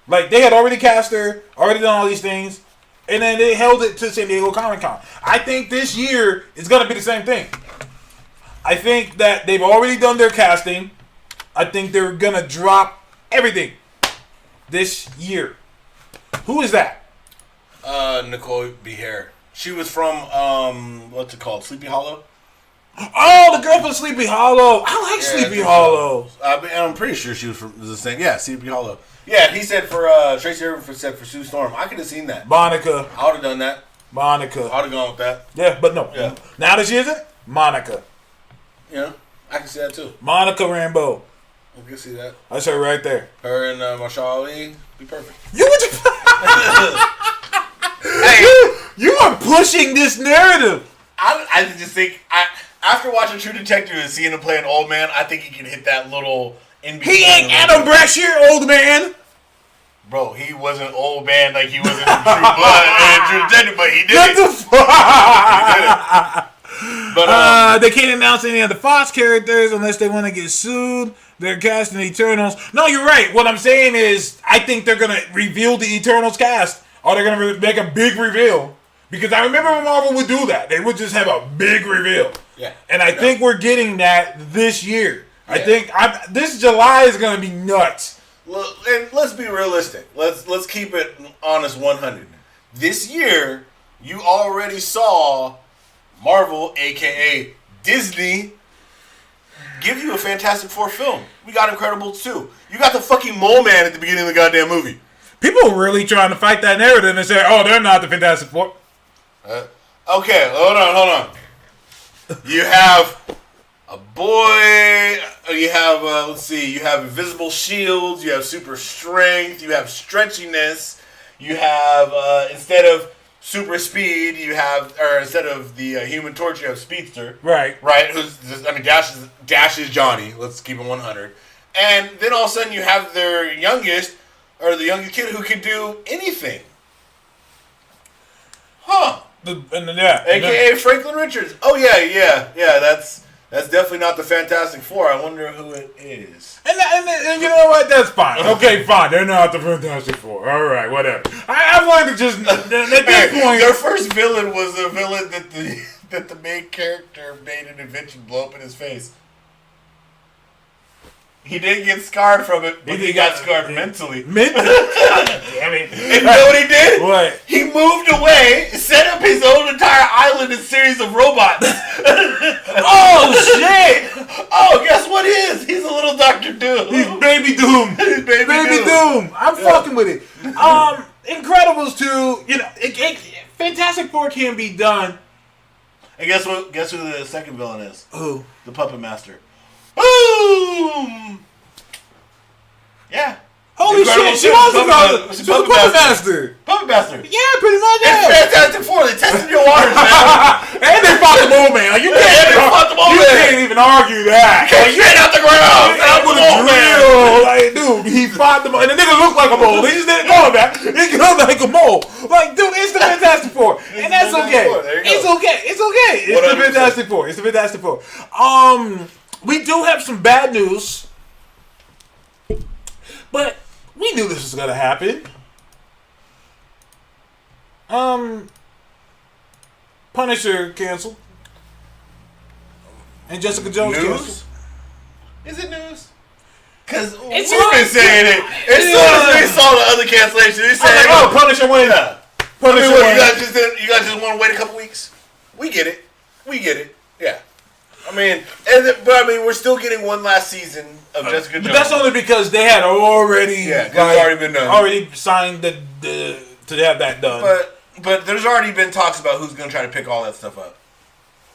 Like, they had already cast her, already done all these things, and then they held it to San Diego Comic-Con. I think this year is going to be the same thing. I think that they've already done their casting. I think they're going to drop everything this year. Who is that? Nicole B. Hare. She was from, what's it called, Sleepy Hollow? Oh, the girl from Sleepy Hollow. I like Sleepy Hollow. I'm pretty sure she was from the same. Yeah, Sleepy Hollow. Yeah, he said for Tracy Irvin said for Sue Storm. I could have seen that. Monica. I would have done that. Monica. I would have gone with that. Yeah, but no. Yeah. Now that she isn't, Monica. Yeah, I can see that too. Monica Rambeau. I can see that. That's her right there. Her and Marsha Ali be perfect. You are pushing this narrative. I just think after watching True Detective and seeing him play an old man, I think he can hit that little in between. He ain't Adam Brashear, old man. Bro, he wasn't old man like he wasn't in True Blood and True Detective, but he did it. The fuck? He did it. But they can't announce any of the Fox characters unless they want to get sued. They're casting the Eternals. No, you're right. What I'm saying is, I think they're gonna reveal the Eternals cast, or they're gonna make a big reveal. Because I remember when Marvel would do that. They would just have a big reveal. Yeah. And I think we're getting that this year. Yeah. I think this July is going to be nuts. Look, and let's be realistic. Let's keep it honest 100. This year, you already saw Marvel, a.k.a. Disney, give you a Fantastic Four film. We got Incredibles 2. You got the fucking Mole Man at the beginning of the goddamn movie. People are really trying to fight that narrative and say, oh, they're not the Fantastic Four. Okay, hold on. You have a boy. You have you have invisible shields. You have super strength. You have stretchiness. You have instead of super speed, you have instead of the Human Torch, you have Speedster. Right. Right. Dash is Johnny. Let's keep it 100. And then all of a sudden you have their youngest, or the youngest kid who can do anything. Huh. AKA Franklin Richards. Oh, yeah. That's definitely not the Fantastic Four. I wonder who it is. And you know what? That's fine. Okay, fine. They're not the Fantastic Four. All right, whatever. I wanted to just at this point. Their first villain was a villain that the main character made an invention blow up in his face. He didn't get scarred from it, but he got scarred mentally. Mentally? Damn it. And you know what he did? What? He moved away, set up his own entire island and series of robots. Oh, shit! Oh, guess what he is? He's a little Dr. Doom. He's Baby Doom. He's Baby Doom. I'm fucking with it. Incredibles 2, you know, Fantastic Four can be done. And guess what? Guess who the second villain is? Who? The Puppet Master. Boom! Yeah. Holy shit, she was the Puppet Master. Puppet Master. Yeah, pretty much. It's Fantastic Four. They tested your waters, man. And they fought the mole man. You can't even argue that. You straight out the ground. That was a drill. Like, dude, he fought the mole. And the nigga looked like a mole. He just didn't go back. He looked like a mole. Like, dude, it's the Fantastic Four. And that's okay. It's okay. It's okay. It's the Fantastic Four. It's the Fantastic Four. We do have some bad news. But we knew this was gonna happen. Punisher canceled. And Jessica Jones canceled. Is it news? Because we've been saying it. As soon as we saw the other cancellation, we said, like, oh, Punisher win. Punisher win. You guys just want to wait a couple weeks? We get it. Yeah. But we're still getting one last season of Jessica Jones. But that's only because they had already, it's already been done. Already signed to have that done. But there's already been talks about who's going to try to pick all that stuff up.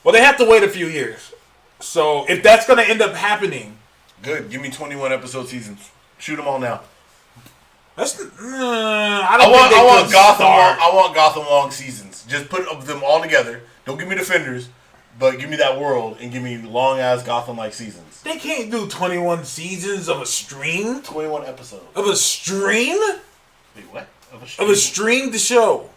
Well, they have to wait a few years. So if that's going to end up happening, good. Give me 21 episode seasons. Shoot them all now. That's I want Gotham long seasons. Just put them all together. Don't give me Defenders. But give me that world and give me long-ass Gotham-like seasons. They can't do 21 seasons of a stream? 21 episodes. Of a stream? Wait, what? Of a streamed show.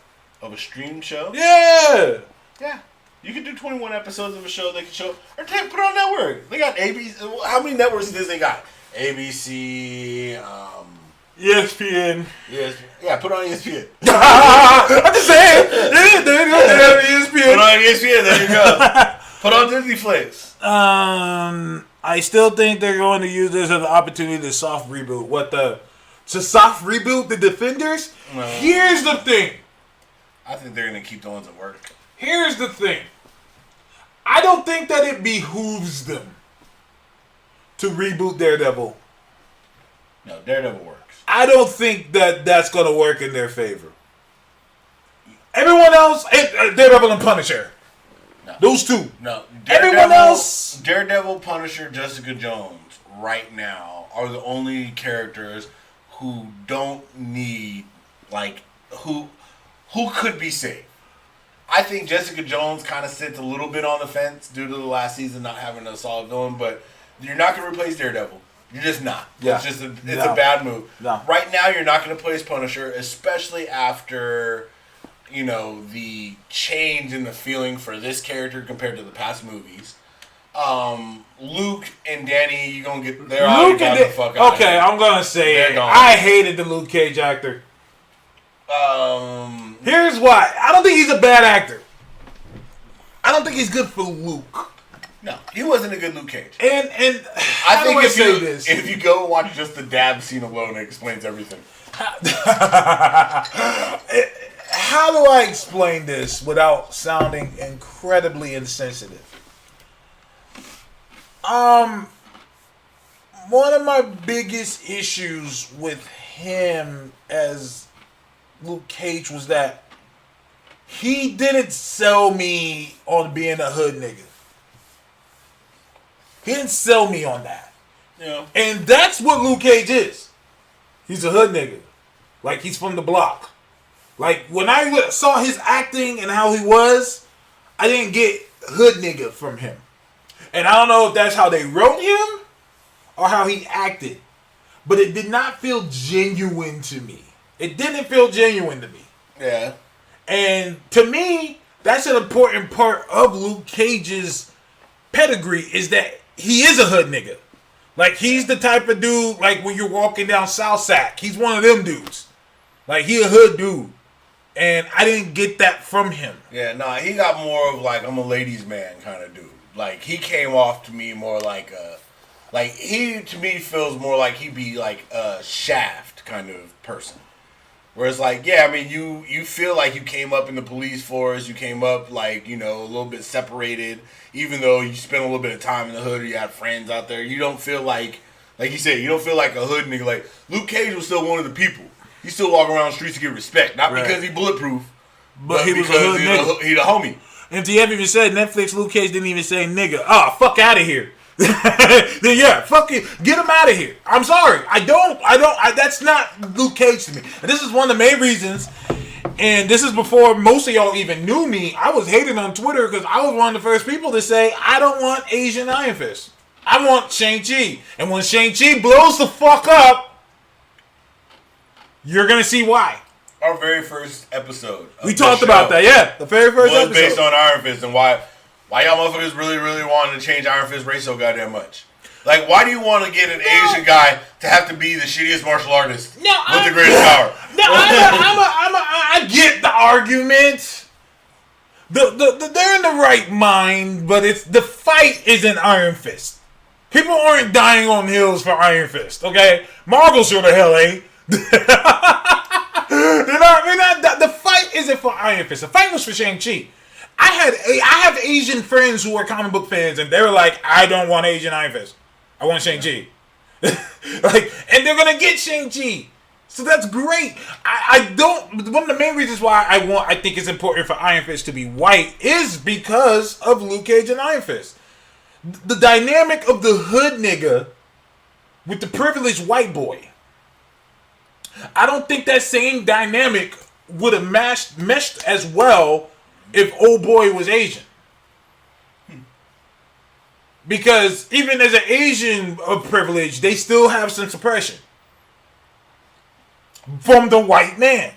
Of a streamed show? Yeah. Yeah. You can do 21 episodes of a show they can show. Or put it on network. They got ABC. How many networks does they got? ABC, ESPN. Yeah, put it on ESPN. I'm just saying. Yeah, there you go. They have ESPN. Put it on ESPN. There you go. Put on Disney Flix. I still think they're going to use this as an opportunity to soft reboot. To soft reboot the Defenders? No. Here's the thing. I think they're going to keep the ones that work. Here's the thing. I don't think that it behooves them to reboot Daredevil. No, Daredevil works. I don't think that that's going to work in their favor. Everyone else, Daredevil and Punisher. No. Those two. No. Everyone else. Daredevil, Punisher, Jessica Jones, right now, are the only characters who don't need, who could be saved. I think Jessica Jones kind of sits a little bit on the fence due to the last season not having a solid villain, but you're not going to replace Daredevil. You're just not. Yeah. It's a bad move. No. Right now, you're not going to replace Punisher, especially after, the change in the feeling for this character compared to the past movies. Luke and Danny, you're going to get... They're already got the fuck out. Okay, I'm going to say it. I hated the Luke Cage actor. Here's why. I don't think he's a bad actor. I don't think he's good for Luke. No, he wasn't a good Luke Cage. And I think if you go watch just the dab scene alone, it explains everything. How do I explain this without sounding incredibly insensitive? One of my biggest issues with him as Luke Cage was that he didn't sell me on being a hood nigga. He didn't sell me on that. Yeah. And that's what Luke Cage is. He's a hood nigga. Like, he's from the block. Like, when I saw his acting and how he was, I didn't get hood nigga from him. And I don't know if that's how they wrote him or how he acted, but it did not feel genuine to me. It didn't feel genuine to me. Yeah. And to me, that's an important part of Luke Cage's pedigree, is that he is a hood nigga. Like, he's the type of dude, like, when you're walking down South Sac, he's one of them dudes. Like, he a hood dude. And I didn't get that from him. Yeah, nah, he got more of like, I'm a ladies' man kind of dude. Like, he came off to me more like he to me feels more like he'd be like a Shaft kind of person. Whereas, like, yeah, I mean, you feel like you came up in the police force, you came up, like, you know, a little bit separated, even though you spent a little bit of time in the hood or you had friends out there. You don't feel like you said, you don't feel like a hood nigga. Like, Luke Cage was still one of the people. He still walk around the streets to get respect. Not because he bulletproof, but he was a because hood nigga. he the homie. MTF even said, Netflix, Luke Cage didn't even say nigga. Ah, fuck out of here. Then yeah, fuck it, get him out of here. I'm sorry, that's not Luke Cage to me. And this is one of the main reasons. And this is before most of y'all even knew me. I was hating on Twitter because I was one of the first people to say I don't want Asian Iron Fist. I want Shang-Chi. And when Shang-Chi blows the fuck up, you're gonna see why. Our very first episode. We talked about that, yeah. The very first episode was based on Iron Fist and why y'all motherfuckers really, really wanted to change Iron Fist race so goddamn much. Like, why do you want to get an Asian guy to have to be the shittiest martial artist with the greatest power? No, I get the argument. They're in the right mind, but it's the fight isn't Iron Fist. People aren't dying on hills for Iron Fist, okay? Marvel sure the hell ain't. The fight isn't for Iron Fist. The fight was for Shang-Chi. I have Asian friends who are comic book fans, and they were like, I don't want Asian Iron Fist. I want Shang-Chi. And they're gonna get Shang-Chi. So that's great. One of the main reasons why I think it's important for Iron Fist to be white is because of Luke Cage and Iron Fist. The dynamic of the hood nigga with the privileged white boy. I don't think that same dynamic would have meshed as well if old boy was Asian. Because even as an Asian of privilege, they still have some suppression from the white man.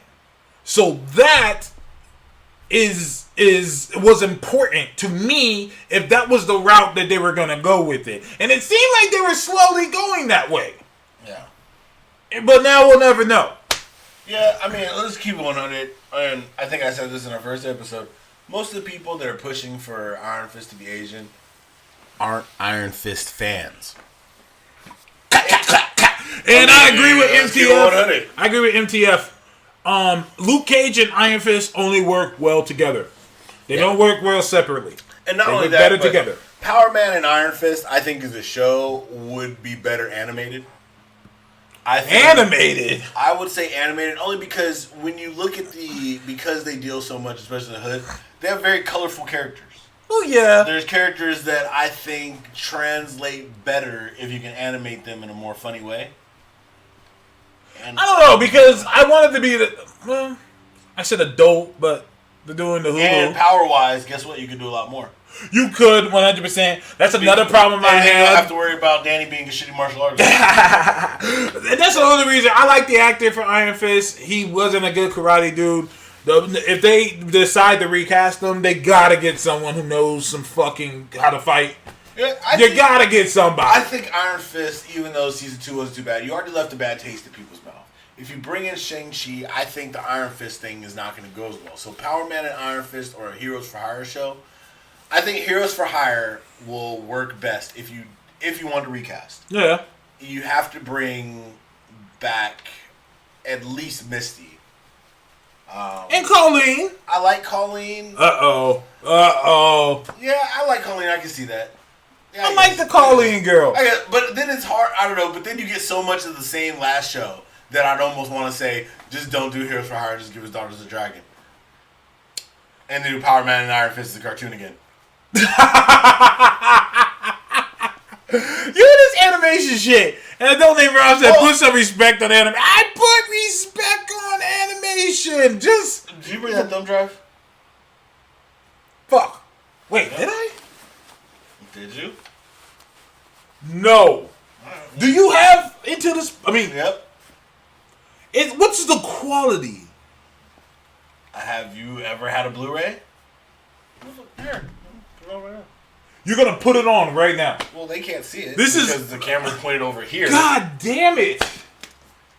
So that was important to me if that was the route that they were going to go with it. And it seemed like they were slowly going that way. Yeah. But now we'll never know. Yeah, I mean, let's keep 100. And I think I said this in our first episode. Most of the people that are pushing for Iron Fist to be Asian aren't Iron Fist fans. And I agree with MTF. I agree with MTF. Luke Cage and Iron Fist only work well together. They don't work well separately. And not only that, better together. Power Man and Iron Fist, I think, as a show would be better animated. Animated? I would say animated only because when you look at because they deal so much, especially in the hood, they have very colorful characters. Oh, yeah. There's characters that I think translate better if you can animate them in a more funny way. And I don't know, because I wanted to be I said adult, but they're doing the Hulu. And power-wise, guess what? You could do a lot more. You could, 100%. That's another problem I had. You don't have to worry about Danny being a shitty martial artist. And that's the only reason. I like the actor for Iron Fist. He wasn't a good karate dude. If they decide to recast him, they gotta get someone who knows some fucking how to fight. Yeah, you gotta get somebody. I think Iron Fist, even though season 2 wasn't too bad, you already left a bad taste in people's mouth. If you bring in Shang-Chi, I think the Iron Fist thing is not going to go as well. So Power Man and Iron Fist or a Heroes for Hire show, I think Heroes for Hire will work best if you want to recast. Yeah. You have to bring back at least Misty. And Colleen. I like Colleen. Uh-oh. Yeah, I like Colleen. I can see that. Yeah, I like the Colleen girl. But then it's hard. I don't know. But then you get so much of the same last show that I'd almost want to say, just don't do Heroes for Hire. Just give his daughters a dragon. And then do Power Man and Iron Fist as a cartoon again. You this animation shit. And I don't think Rob said put some respect on anime. I put respect on animation. Just. Did you bring that thumb drive? Fuck. Wait, did I? Did you? No. Do you have Into the... I mean, Yep. what's the quality? Have you ever had a Blu-ray? Here. Put it over there. You're going to put it on right now. Well, they can't see it. This is- because the camera's pointed over here. God damn it.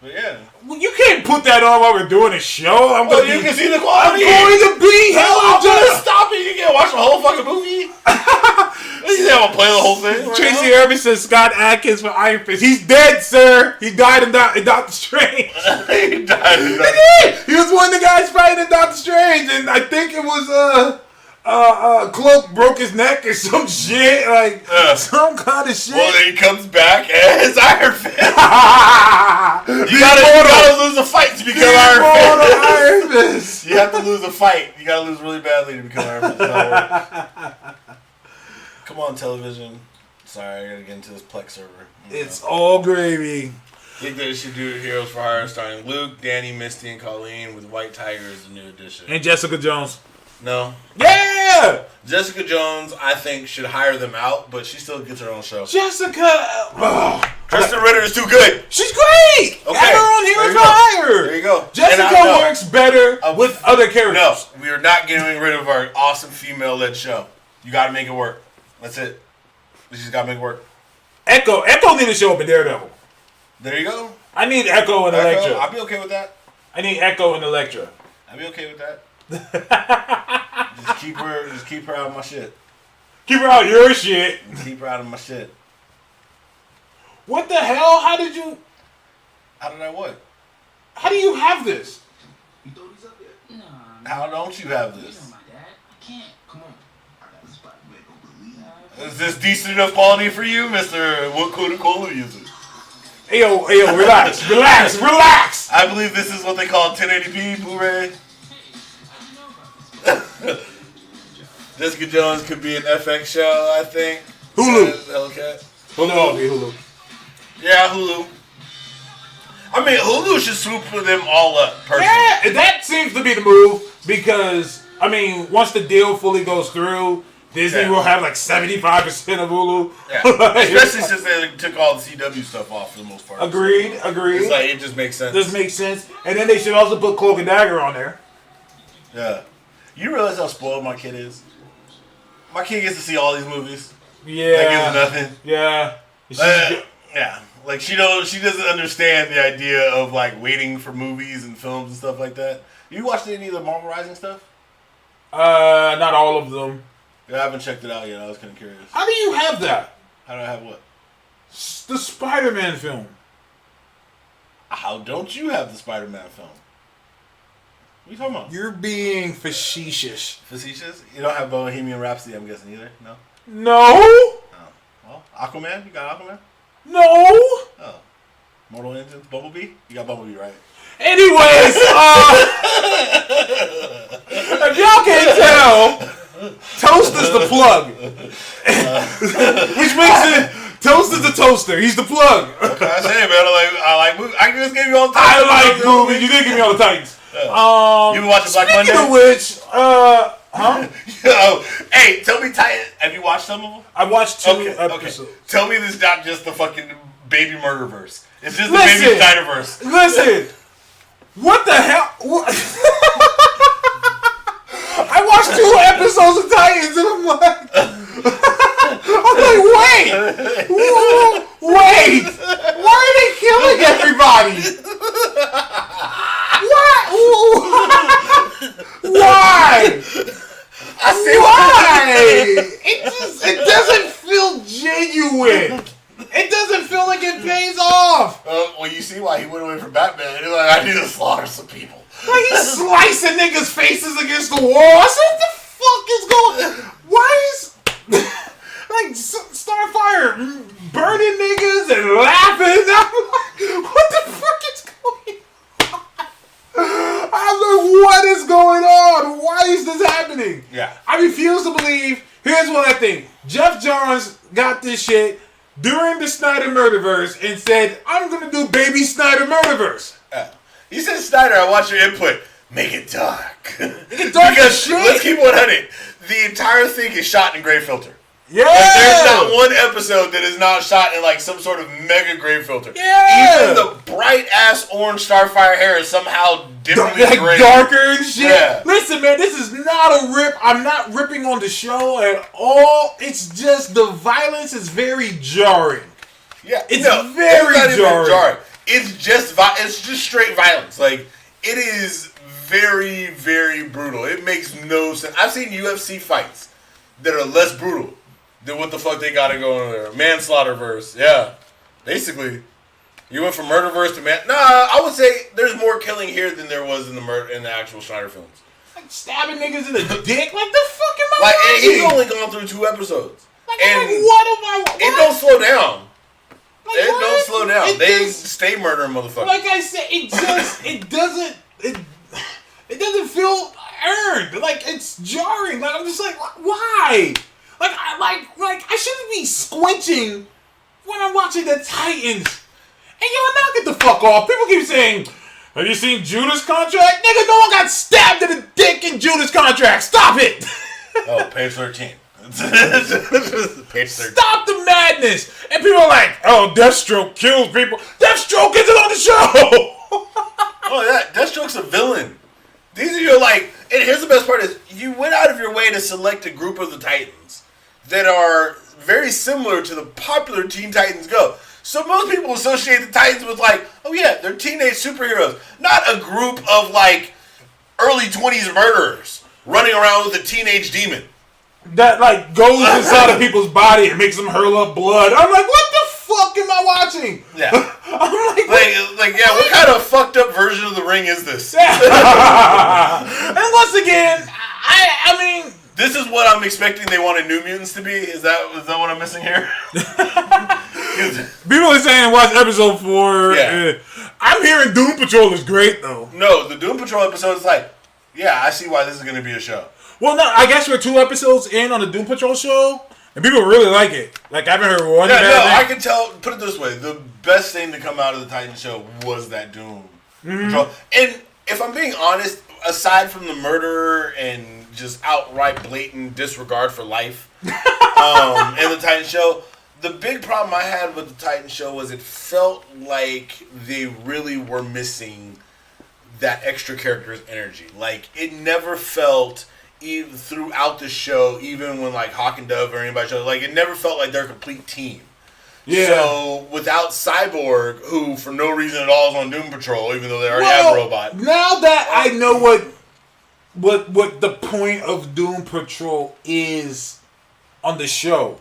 But yeah. Well, you can't put that on while we're doing a show. I'm Well, going you to can see the I'm quality. going to be hell I'm gonna just... stop it. You can't watch the whole fucking movie. You think I'm gonna play the whole thing? right Tracy now? Irvin says Scott Adkins for Iron Fist. He's dead, sir. He died in Doctor Strange. He died. He was one of the guys fighting in Doctor Strange, and I think it was Cloak broke his neck or some shit, like some kind of shit. Well, then he comes back as Iron Fist. You gotta lose a fight to become Iron Fist. You have to lose a fight. You gotta lose really badly to become Iron Fist. Come on, television. Sorry, I gotta get into this Plex server. It's all gravy. I think they should do Heroes for Hire starring Luke, Danny, Misty, and Colleen with White Tiger as the new addition. And Jessica Jones. No. Yeah! Jessica Jones, I think, should hire them out, but she still gets her own show. Jessica! Kristen Ritter is too good. She's great! Okay. Have her on Heroes for There Hire! you go. Jessica works better with other characters. No, we are not getting rid of our awesome female-led show. You gotta make it work. That's it. You just gotta make it work. Echo need to show up in Daredevil. There you go. I need Echo and Elektra. I'll be okay with that. I need Echo and Elektra. I'll be okay with that. Just keep her out of my shit. Keep her out of your shit. Keep her out of my shit. What the hell? How did you what? How do you have this? You throw these up there? Nah. How don't you have this? You know my dad. I can't. Come on. I got the spot. You ain't gonna believe. Is this decent enough quality for you, Mr. What Coca-Cola user? Hey yo, relax, relax. I believe this is what they call 1080p Blu-ray. Jessica Jones could be an FX show, I think. Hulu. Hellcat. Hulu. Yeah, Hulu. I mean, Hulu should swoop them all up, personally. Yeah, that seems to be the move because, I mean, once the deal fully goes through, Disney will have like 75% of Hulu. Yeah. Especially since they took all the CW stuff off for the most part. Agreed. It's like, it just makes sense. Does make sense. And then they should also put Cloak and Dagger on there. Yeah. You realize how spoiled my kid is? My kid gets to see all these movies. Yeah. That gives her nothing. Yeah. Yeah. Like, she doesn't understand the idea of, like, waiting for movies and films and stuff like that. You watched any of the Marvel Rising stuff? Not all of them. Yeah, I haven't checked it out yet. I was kind of curious. How do you have that? How do I have what? The Spider-Man film. How don't you have the Spider-Man film? What are you talking about? You're being facetious. Facetious? You don't have Bohemian Rhapsody, I'm guessing, either? No? No. Oh. Well, Aquaman? You got Aquaman? No. Oh. Mortal Engines? Bumblebee? You got Bumblebee, right? Anyways, if y'all can't tell, Toast is the plug. Which makes it, Toast is the toaster. He's the plug. I say, man, I like movies. I just gave you all the I Titans. like movies. You did give me all the Titans. Yeah. You been watching Black Monday? Speaking of which, huh? Yo, hey, tell me, Titan. Have you watched some of them? I watched two Okay. episodes. Tell me this is not just the fucking baby murderverse. It's just the Listen. baby Snyderverse. Listen, what the hell? What? I watched 2 episodes of Titans and I'm like, wait, why are they killing everybody? Why? I see Why? It doesn't feel genuine. It doesn't feel like it pays off. Well, you see why he went away from Batman. He's like, I need to slaughter some people. Like he's slicing niggas' faces against the wall. I said, what the fuck is going? Why is like Starfire burning niggas and laughing? I'm like, what the fuck is going on? I'm like, what is going on? Why is this happening? Yeah. I refuse to believe. Here's what I think. Jeff Johns got this shit during the Snyder Murderverse and said, I'm gonna do Baby Snyder Murderverse. He said, Snyder, I want your input. Make it dark. Make it dark as shit. Let's keep 100. The entire thing is shot in gray filter. Yeah. Like, there's not one episode that is not shot in like some sort of mega gray filter. Yeah. Even the bright ass orange Starfire hair is somehow differently like gray. darker and shit. Yeah. Listen, man, this is not a rip. I'm not ripping on the show at all. It's just the violence is very jarring. Yeah, It's no, very it's not even jarring. It's just it's just straight violence. Like, it is very, very brutal. It makes no sense. I've seen UFC fights that are less brutal than what the fuck they got to go on there. Manslaughter verse, yeah. Basically, you went from murder verse to man. Nah, I would say there's more killing here than there was in the actual Schneider films. Like stabbing niggas in the dick. Like the fuck am I Like, and watching? he's only gone through 2 episodes, Like, and I'm like, what am I? What? it don't slow down. Like, It what? don't slow down. It They just- stay murdering motherfuckers. Like I said, it doesn't feel earned. Like, it's jarring. Like, I'm just like, why? Like I shouldn't be squinching when I'm watching the Titans. And y'all knock it the fuck off. People keep saying, have you seen Judas Contract? Nigga, no one got stabbed in the dick in Judas Contract. Stop it. Oh, page 13. Page 13. Stop the madness. And people are like, oh, Deathstroke kills people. Deathstroke isn't on the show. Oh, yeah, Deathstroke's a villain. These are your, like, and here's the best part is, you went out of your way to select a group of the Titans that are very similar to the popular Teen Titans Go. So most people associate the Titans with, like, oh yeah, they're teenage superheroes. Not a group of, like, early 20s murderers running around with a teenage demon. That like goes inside of people's body and makes them hurl up blood. I'm like, what the fuck am I watching? Yeah. I'm like, Yeah, what kind of fucked up version of The Ring is this? and once again, I mean, This is what I'm expecting they wanted New Mutants to be? Is that what I'm missing here? people are saying watch episode 4. Yeah. I'm hearing Doom Patrol is great though. No, the Doom Patrol episode is like, yeah, I see why this is going to be a show. Well, no, I guess we're 2 episodes in on the Doom Patrol show, and people really like it. Like, I haven't heard one Yeah, no, bad I thing. can tell. Put it this way: the best thing to come out of the Titan show was that Doom Patrol. And if I'm being honest, aside from the murder and just outright blatant disregard for life, in the Titan show, the big problem I had with the Titan show was it felt like they really were missing that extra character's energy. Like, it never felt, even throughout the show, even when like Hawk and Dove or anybody showed, like, it never felt like they're a complete team. Yeah. So without Cyborg, who for no reason at all is on Doom Patrol, even though they already have a robot. Now that I know what the point of Doom Patrol is on the show,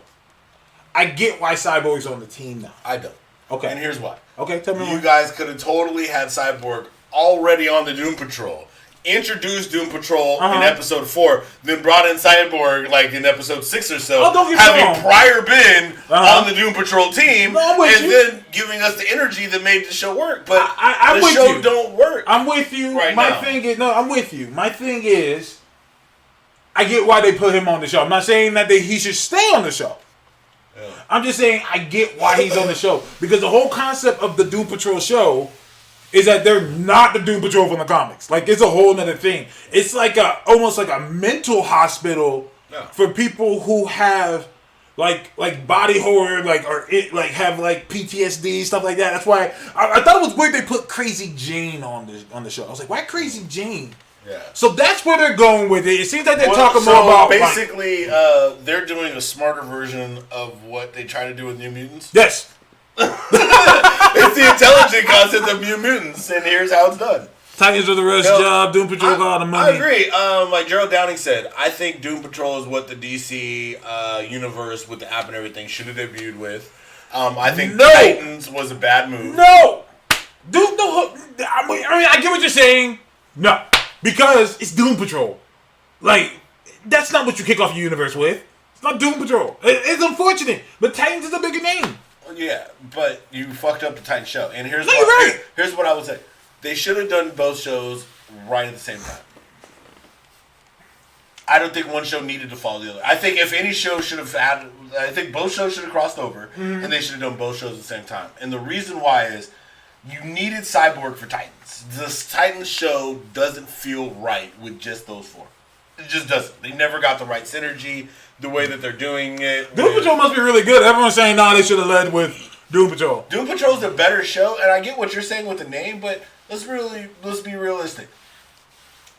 I get why Cyborg's on the team now. I don't. Okay. And here's why. Okay, tell me You more. guys could have totally had Cyborg already on the Doom Patrol. Introduced Doom Patrol in episode 4, then brought in Cyborg like in episode 6 or so, Oh, don't get me having wrong. prior been on the Doom Patrol team, No, I'm with and you. then giving us the energy that made the show work. But I'm the with show you. don't work. I'm with you. Right My now. thing is, no, I'm with you. My thing is, I get why they put him on the show. I'm not saying that he should stay on the show. Yeah. I'm just saying I get why he's on the show. Because the whole concept of the Doom Patrol show is that they're not the Doom Patrol from the comics. Like, it's a whole nother thing. It's like almost like a mental hospital for people who have like body horror, have like PTSD, stuff like that. That's why I thought it was weird they put Crazy Jane on the show. I was like, why Crazy Jane? Yeah. So that's where they're going with it. It seems like they're Well, talking so more about basically, they're doing a smarter version of what they try to do with New Mutants. yes. It's the intelligent concept of New Mutants, and here's how it's done. Titans are the rest No, job. Doom Patrol got all the money. I agree. Like Gerald Downing said, I think Doom Patrol is what the DC universe with the app and everything should have debuted with. I think No. Titans was a bad move. No, dude. No. I mean, I get what you're saying. No, because it's Doom Patrol. Like, that's not what you kick off your universe with. It's not Doom Patrol. It's unfortunate, but Titans is a bigger name. Yeah, but you fucked up the Titan show. And here's No, you're right. here's what I would say. They should have done both shows right at the same time. I don't think one show needed to follow the other. I think if any show should have had, I think both shows should have crossed over, and they should have done both shows at the same time. And the reason why is you needed Cyborg for Titans. This Titans show doesn't feel right with just those 4. It just doesn't. They never got the right synergy. the way that they're doing it. Doom Patrol must be really good. Everyone's saying, nah, they should have led with Doom Patrol. Doom Patrol's a better show, and I get what you're saying with the name, but let's be realistic.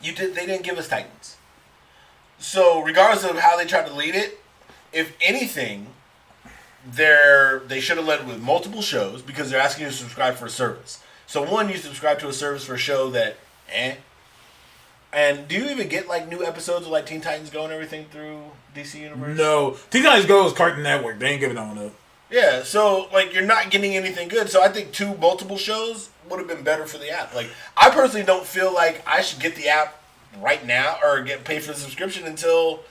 They didn't give us Titans. So regardless of how they tried to lead it, if anything, they should have led with multiple shows because they're asking you to subscribe for a service. So one, you subscribe to a service for a show that, And do you even get like new episodes of like Teen Titans Go and everything through DC Universe? No. Teen Titans Go is Cartoon Network. They ain't giving that one up. Yeah, so like you're not getting anything good. So I think multiple shows would have been better for the app. Like I personally don't feel like I should get the app right now or get paid for the subscription until,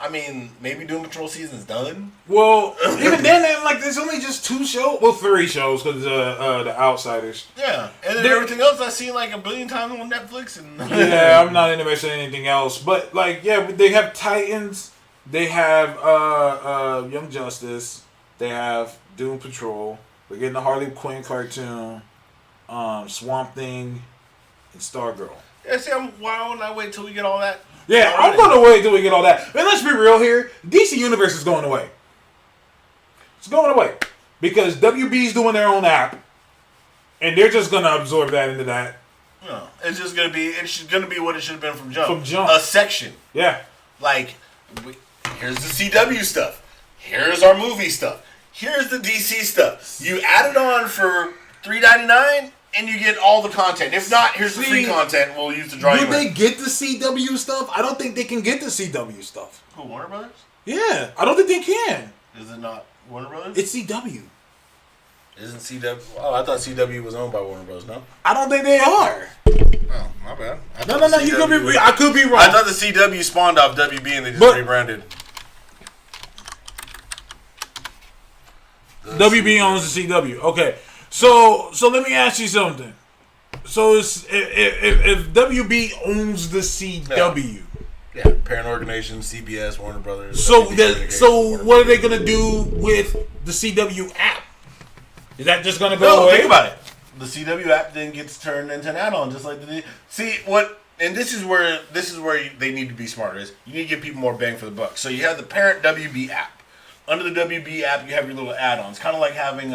I mean, maybe Doom Patrol season's done. Well, even then, like there's only just 2 shows. Well, 3 shows because the Outsiders. Yeah, and then everything else I've seen like a billion times on Netflix. And yeah, I'm not interested in anything else. But like, yeah, they have Titans. They have Young Justice. They have Doom Patrol. We're getting the Harley Quinn cartoon, Swamp Thing, and Stargirl. Yeah, see, why don't I wait till we get all that? Yeah, I'm going to wait till we get all that. And let's be real here. DC Universe is going away. It's going away. Because WB's doing their own app. And they're just going to absorb that into that. No, it's gonna be what it should have been from Jump. From Jump. A section. Yeah. Like, here's the CW stuff. Here's our movie stuff. Here's the DC stuff. You add it on for $3.99 and you get all the content. If not, here's the free content we'll use to draw you in. Would they get the CW stuff? I don't think they can get the CW stuff. Who, Warner Brothers? Yeah, I don't think they can. Is it not Warner Brothers? It's CW. Isn't CW? Oh, I thought CW was owned by Warner Bros. No. I don't think they are. Oh, my bad. No. You could be. I could be wrong. I thought the CW spawned off WB and they just rebranded. WB owns the CW. Okay, so let me ask you something. So if WB owns the CW, yeah, Parent Organization, CBS, Warner Brothers. So what are they gonna do with the CW app? Is that just gonna go away? Think about it. The CW app then gets turned into an add-on, just like this is where they need to be smarter. Is you need to give people more bang for the buck. So you have the parent WB app. Under the WB app, you have your little add-ons, kind of like having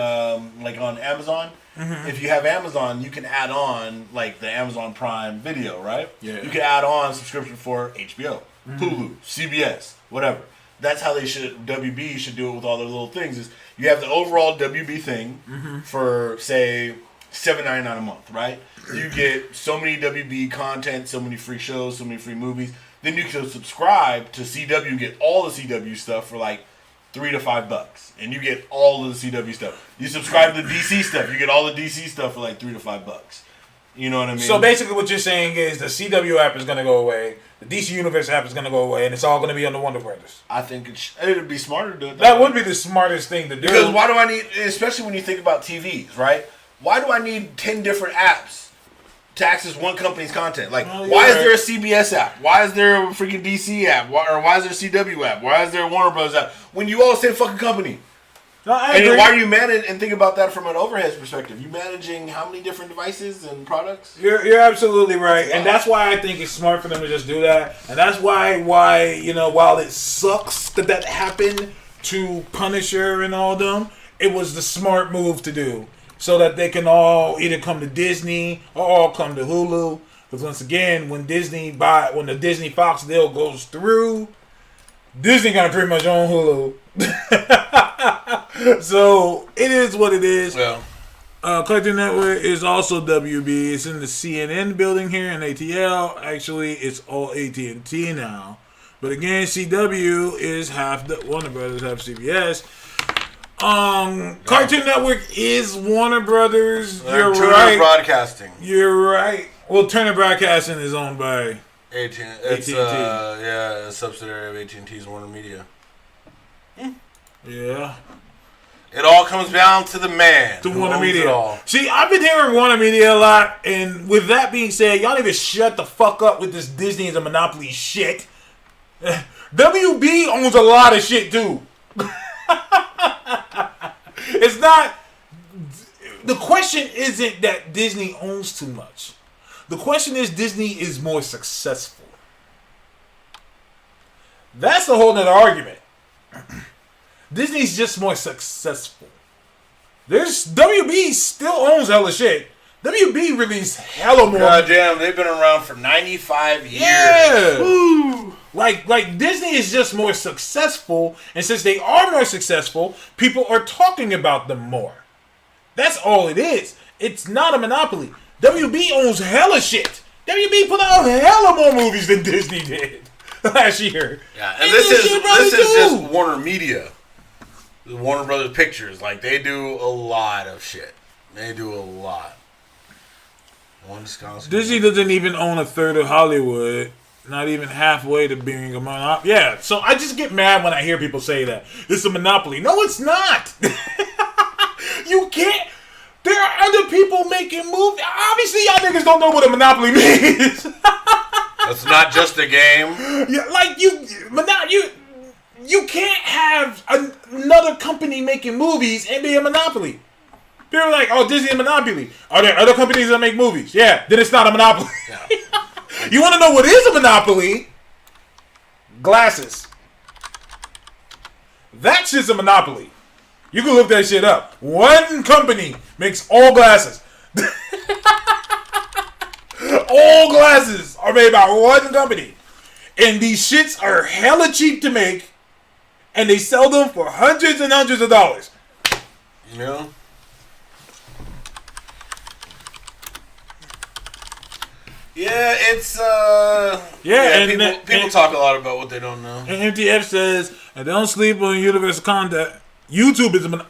like on Amazon. Mm-hmm. If you have Amazon, you can add on like the Amazon Prime Video, right? Yeah. You can add on subscription for HBO, Hulu, CBS, whatever. That's how WB should do it with all their little things. Is you have the overall WB thing for say $7.99 a month, right? You get so many WB content, so many free shows, so many free movies. Then you can subscribe to CW and get all the CW stuff for like $3 to $5, and you get all of the CW stuff. You subscribe to the DC stuff, you get all the DC stuff for like $3 to $5. You know what I mean? So basically, what you're saying is the CW app is going to go away, the DC Universe app is going to go away, and it's all going to be on the Warner Brothers. I think it'd be smarter to do it. That would be the smartest thing to do. Because why do I need, especially when you think about TVs, right? Why do I need 10 different apps to access one company's content? Like, why is there a CBS app? Why is there a freaking DC app? Why is there a CW app? Why is there a Warner Bros. App? When you all the same fucking company. No, I agree. And why are you and think about that from an overhead perspective? You managing how many different devices and products? You're absolutely right, and that's why I think it's smart for them to just do that. And that's why while it sucks that happened to Punisher and all them, it was the smart move to do, so that they can all either come to Disney or all come to Hulu. Because once again, when the Disney Fox deal goes through, Disney gonna pretty much own Hulu. So it is what it is. Well, Cartoon Network is also WB. It's in the CNN building here in ATL. Actually, it's all AT&T now. But again, CW is half the Warner Brothers, half CBS. Cartoon Network is Warner Brothers. You're right. Broadcasting. You're right. Well, Turner Broadcasting is owned by AT&T. It's a subsidiary of AT&T's Warner Media. Yeah. It all comes down to the man. To Warner Media. See, I've been hearing Warner Media a lot, and with that being said, y'all need to shut the fuck up with this Disney as a monopoly shit. WB owns a lot of shit too. It's not. The question isn't that Disney owns too much. The question is Disney is more successful. That's a whole nother argument. Disney's just more successful. There's WB still owns hella shit. WB released hella more. God damn, they've been around for 95 years. Yeah. Woo. Like Disney is just more successful, and since they are more successful, people are talking about them more. That's all it is. It's not a monopoly. WB owns hella shit. WB put out hella more movies than Disney did last year. Yeah, and this is just Warner Media. The Warner Brothers Pictures. Like, they do a lot of shit. They do a lot. Disney doesn't even own a third of Hollywood. Not even halfway to being a monopoly. Yeah, so I just get mad when I hear people say that. It's a monopoly. No, it's not. You can't. There are other people making movies. Obviously, y'all niggas don't know what a monopoly means. It's not just a game. Yeah, like you can't have another company making movies and be a monopoly. People are like, oh, Disney a monopoly. Are there other companies that make movies? Yeah, then it's not a monopoly. Yeah. You want to know what is a monopoly? Glasses. That shit's a monopoly. You can look that shit up. One company makes all glasses. All glasses are made by one company. And these shits are hella cheap to make. And they sell them for hundreds and hundreds of dollars. You know? Yeah, it's and people talk a lot about what they don't know. And MTF says, "I don't sleep on universal content. YouTube is a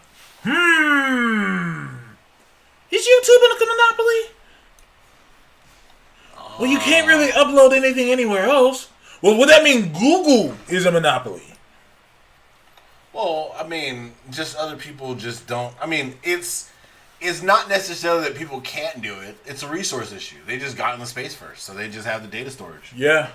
Is YouTube a monopoly? Well, you can't really upload anything anywhere else. Well, would that mean Google is a monopoly? Well, I mean, just other people just don't. I mean, it's not necessarily that people can't do it. It's a resource issue. They just got in the space first, so they just have the data storage. Yeah.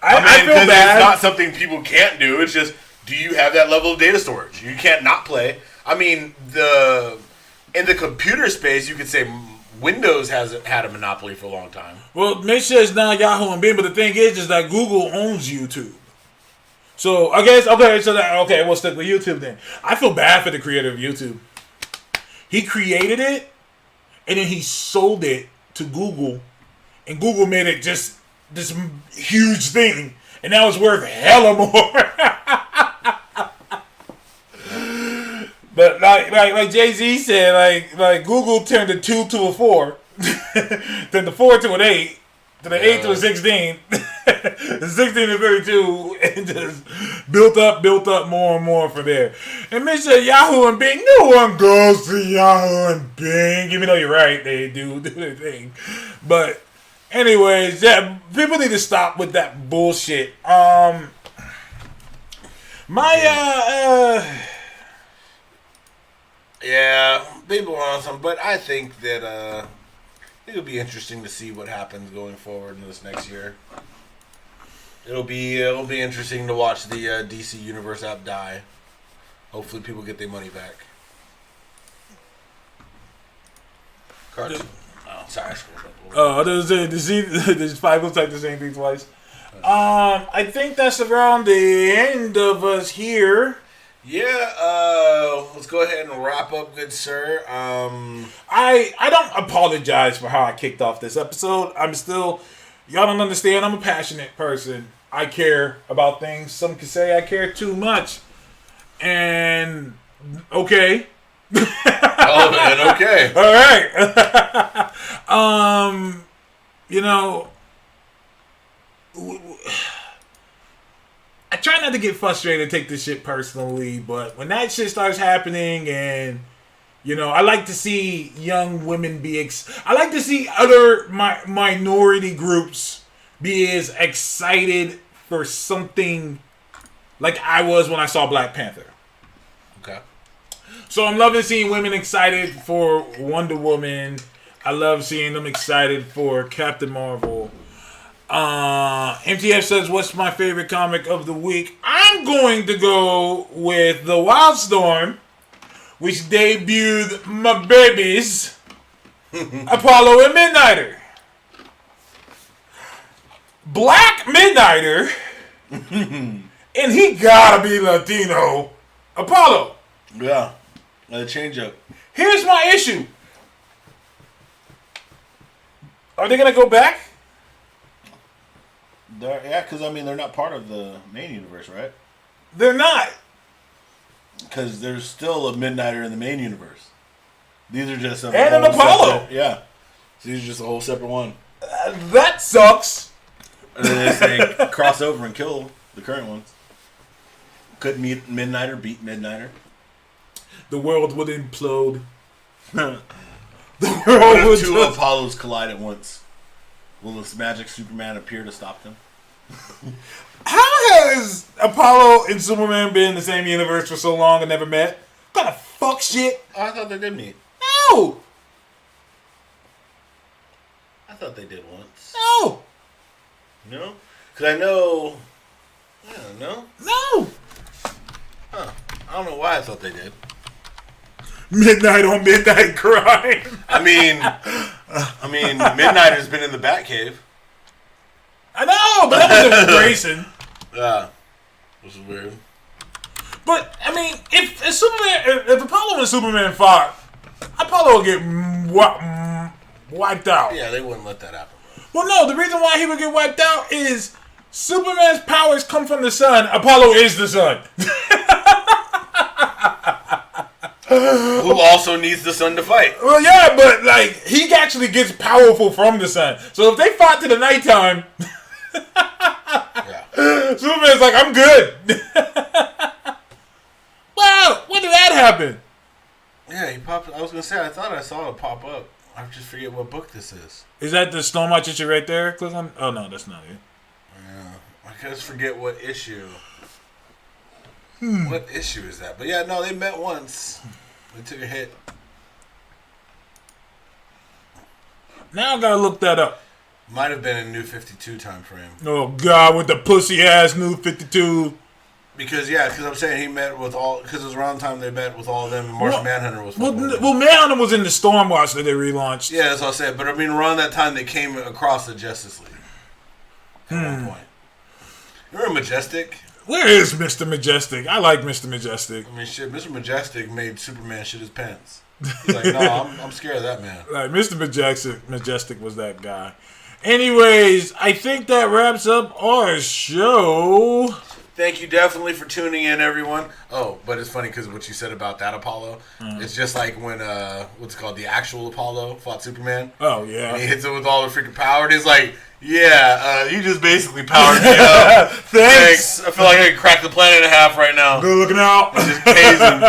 I feel bad. It's not something people can't do. It's just, do you have that level of data storage? You can't not play. I mean, in the computer space, you could say Windows has had a monopoly for a long time. Well, make sure it's not Yahoo and Bing, but the thing is that Google owns YouTube. So I guess we'll stick with YouTube then. I feel bad for the creator of YouTube. He created it, and then he sold it to Google, and Google made it just this huge thing, and now it's worth hella more. But like Jay-Z said, like Google turned a 2 to a 4, turned the 4 to an 8, to the 8 to a 16, the 16 to 32, and just built up more and more from there. And make sure Yahoo and Bing, no one goes to Yahoo and Bing, even though you're right, they do their thing. But anyways, yeah, people need to stop with that bullshit. Yeah, people are on some, but I think that it'll be interesting to see what happens going forward in this next year. It'll be interesting to watch the DC Universe app die. Hopefully, people get their money back. Cards. Oh, sorry. There's 5 looks like the same thing twice. I think that's around the end of us here. Yeah, let's go ahead and wrap up, good sir. I don't apologize for how I kicked off this episode. Y'all don't understand, I'm a passionate person. I care about things. Some could say I care too much. And, okay. Oh, and okay. All right. I try not to get frustrated and take this shit personally, but when that shit starts happening and, I like to see young women I like to see other minority groups be as excited for something like I was when I saw Black Panther. Okay. So I'm loving seeing women excited for Wonder Woman. I love seeing them excited for Captain Marvel. MTF says, what's my favorite comic of the week? I'm going to go with The Wildstorm, which debuted my babies, Apollo and Midnighter. Black Midnighter and he gotta be Latino. Apollo. Yeah. A change up. Here's my issue. Are they gonna go back? Yeah, because I mean they're not part of the main universe, right? They're not. Because there's still a Midnighter in the main universe. These are just And an Apollo. Yeah. So these are just a whole separate one. That sucks. And then they cross over and kill the current ones. Could Midnighter beat Midnighter? The world would implode. What The world would if two just... Apollos collide at once? Will this magic Superman appear to stop them? How has Apollo and Superman been in the same universe for so long and never met? What kind of fuck shit? Oh, I thought they did meet. No! I thought they did once. No! No? Because I know... I don't know. No! Huh. I don't know why I thought they did. Midnight on midnight crime. I mean, Midnighter's been in the Batcave. I know, but that was a Grayson. Yeah. This is weird. But, I mean, if Apollo and Superman fought, Apollo would get wiped out. Yeah, they wouldn't let that happen. Well, no, the reason why he would get wiped out is Superman's powers come from the sun. Apollo is the sun. Who also needs the sun to fight. Well, yeah, but, like, he actually gets powerful from the sun. So if they fought to the nighttime, Yeah. Superman's like, I'm good. Wow, when did that happen? Yeah, he popped. I was going to say, I thought I saw it pop up. I just forget what book this is. Is that the Stone Watch issue right there? Oh, no, that's not it. Yeah. I just forget what issue. What issue is that? But yeah, no, they met once. They took a hit. Now I gotta look that up. Might have been a New 52 time frame. Oh, God, with the pussy ass New 52. Because I'm saying he met with all... Because it was around the time they met with all of them and Martian Manhunter was... Well, Manhunter was in the Stormwatch that they relaunched. Yeah, that's what I said. But I mean, around that time they came across the Justice League. At one point. Remember Majestic? Where is Mr. Majestic? I like Mr. Majestic. I mean, shit, Mr. Majestic made Superman shit his pants. He's like, no, I'm scared of that man. Like, Mr. Majestic was that guy. Anyways, I think that wraps up our show. Thank you definitely for tuning in, everyone. Oh, but it's funny because what you said about that Apollo, it's just like when, what's it called, the actual Apollo fought Superman. Oh, yeah. And he hits him with all the freaking power, and he's like, yeah, you just basically powered me up. Thanks. I feel like I could crack the planet in half right now. Good looking out. Just casing.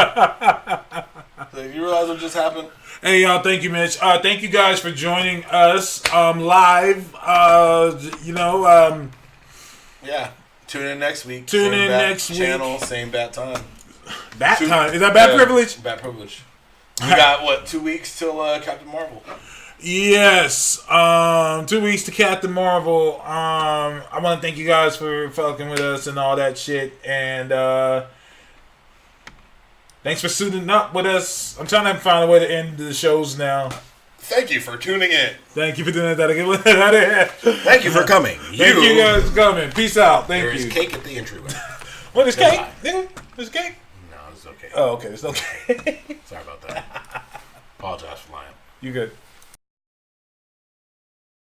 Like, you realize what just happened? Hey, y'all, thank you, Mitch. Thank you guys for joining us live. Yeah. Tune in next week. Tune Same in bat next week. Channel, same bat time. Bat time? Is that Bat Privilege? Bat Privilege. We got, 2 weeks till Captain Marvel. Yes. 2 weeks to Captain Marvel. I want to thank you guys for fucking with us and all that shit. And thanks for suiting up with us. I'm trying to find a way to end the shows now. Thank you for tuning in. Thank you for doing that. Thank you for coming. Thank you guys for coming. Peace out. Thank There you. is cake at the entryway. What is cake? Goodbye. Nigga, there's cake? No, it's okay. Oh, okay. There's no cake. Sorry about that. Apologize for lying. You good.